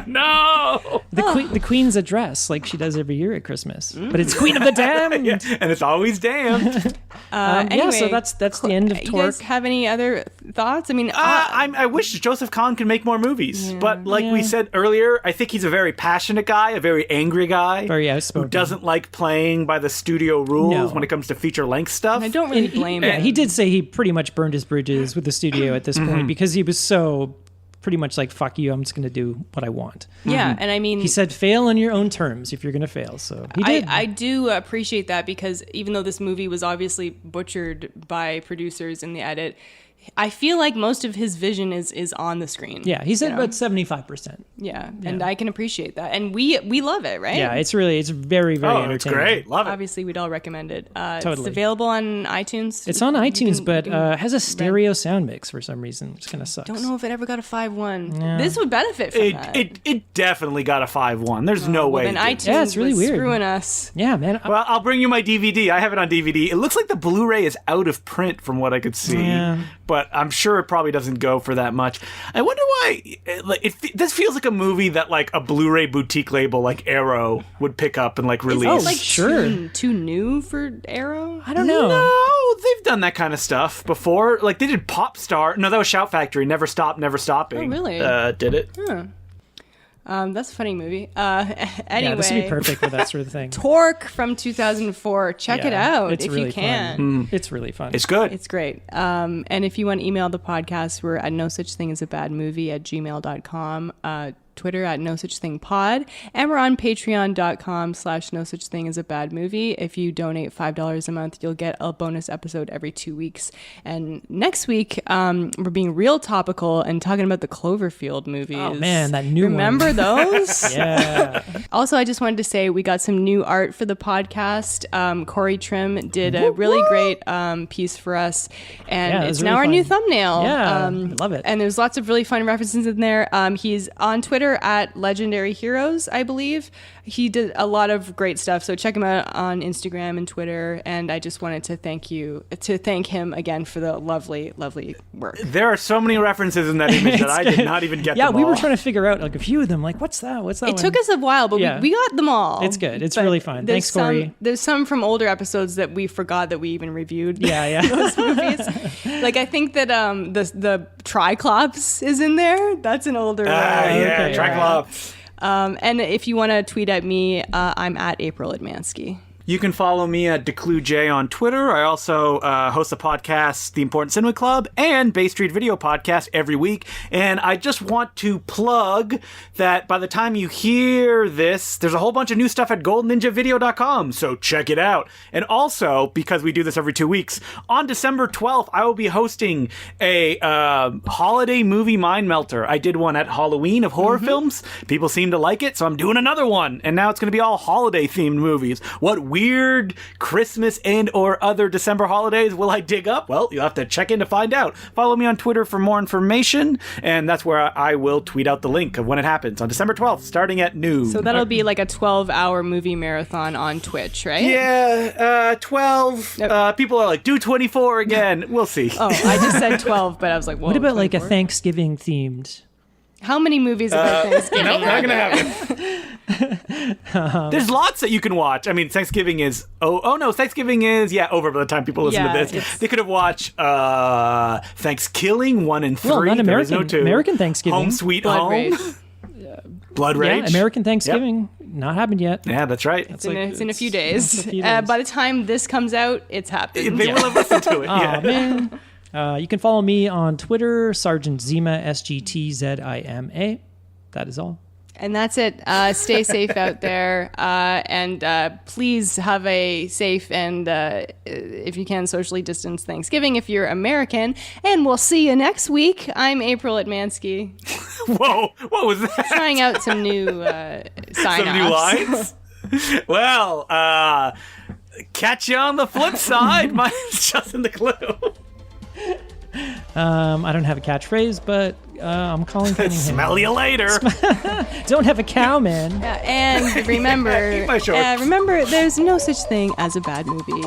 No. The Queen's a dress like she does every year at Christmas, but it's Queen of the Damned. Yeah, and it's always damned. Anyway, yeah, so that's the end of you Torque. guys have any other thoughts? I mean, I wish Joseph Kahn could make more movies, but like we said earlier, I think he's a very passionate guy, a very angry guy, very outspoken, who doesn't like playing by the studio rules when it comes to feature-length stuff. I don't really blame him. He did say he pretty much burned his bridges with the studio at this point because he was so pretty much like, fuck you, I'm just going to do what I want. Yeah, and I mean... He said, fail on your own terms if you're going to fail, so he did. I do appreciate that, because even though this movie was obviously butchered by producers in the edit, I feel like most of his vision is on the screen. Yeah, he said about 75%. Yeah, and I can appreciate that. And we love it, right? Yeah, it's very, very entertaining. It's great. Love it. Obviously, we'd all recommend it. Totally. It's available on iTunes. It's on iTunes, but has a stereo sound mix for some reason, which kind of sucks. Don't know if it ever got a 5.1. This would benefit from that. It definitely got a 5.1. There's no way. Then iTunes it's really was weird. Screwing us. Yeah, man. Well, I'll bring you my DVD. I have it on DVD. It looks like the Blu-ray is out of print from what I could see. Yeah. But I'm sure it probably doesn't go for that much. I wonder why. This feels like a movie that like a Blu-ray boutique label like Arrow would pick up and like release. Is it like sure. too new for Arrow? I don't know. No, they've done that kind of stuff before. Like they did Pop Star. No, that was Shout Factory. Never Stop, Never Stopping. Oh, really? Did it? Huh. That's a funny movie. Anyway, Yeah, this would be perfect for that sort of thing. Torque from 2004. Check it out if really you can. Fun. It's really fun. It's good. It's great. And if you want to email the podcast, we're at nosuchthingAsABadMovie@gmail.com. Twitter at No Such Thing Pod, and we're on patreon.com/No Such Thing As A Bad Movie. If you donate $5 a month, you'll get a bonus episode every 2 weeks. And next week, we're being real topical and talking about the Cloverfield movies. Oh man, that new Remember one. those? Yeah. Also, I just wanted to say we got some new art for the podcast. Corey Trim did a really great piece for us, and it's now our new thumbnail. Yeah, I love it. And there's lots of really fun references in there. He's on Twitter at Legendary Heroes, I believe. He did a lot of great stuff, so check him out on Instagram and Twitter. And I just wanted to thank him again for the lovely, lovely work. There are so many references in that image that I did not even get. Yeah, them we all. were trying to figure out like a few of them. Like, what's that? What's that? It took us a while, but we got them all. It's good. It's But really fun. Thanks, Corey. There's some from older episodes that we forgot that we even reviewed. Yeah. Those movies. Like I think that the Triclops is in there. That's an older. okay, Triclops. And if you want to tweet at me, I'm at April Admansky. You can follow me at DeClueJ on Twitter. I also host a podcast, The Important Cinema Club, and Bay Street Video Podcast every week. And I just want to plug that by the time you hear this, there's a whole bunch of new stuff at GoldenNinjaVideo.com, so check it out. And also, because we do this every 2 weeks, on December 12th, I will be hosting a holiday movie mind melter. I did one at Halloween of horror films. People seem to like it, so I'm doing another one. And now it's going to be all holiday-themed movies. What weird Christmas and or other December holidays will I dig up? Well, you'll have to check in to find out. Follow me on Twitter for more information, and that's where I will tweet out the link of when it happens on December 12th, starting at noon. So that'll be like a 12-hour movie marathon on Twitch, right? Yeah, 12. People are like, do 24 again. We'll see. Oh, I just said 12, but I was like, whoa, What about like a 24? Thanksgiving themed? How many movies about Thanksgiving? No, not gonna happen. There's lots that you can watch. I mean, Thanksgiving is Thanksgiving is over by the time people listen to this. it's- They could have watched Thanksgiving 1 and 3. Well, not There is American. no 2. American Thanksgiving. Home Sweet Blood Home. Rage. Blood Rage. Yeah, American Thanksgiving. Not happened yet. Yeah, that's right. It's in a few days. It's a few days. By the time this comes out, it's happened. They will have listened to it. Oh man. You can follow me on Twitter, Sergeant Zima, SGTZIMA. That is all. And that's it. Stay safe out there. And please have a safe and, if you can, socially distanced Thanksgiving if you're American. And we'll see you next week. I'm April Atmansky. Whoa, what was that? Trying out some new sign-offs. Some new lines? Well, catch you on the flip side. Mine's Justin the Clue. I don't have a catchphrase, but I'm calling Cunningham. Smell you later. Don't have a cow, man. And remember, Keep my shorts. remember, there's no such thing as a bad movie.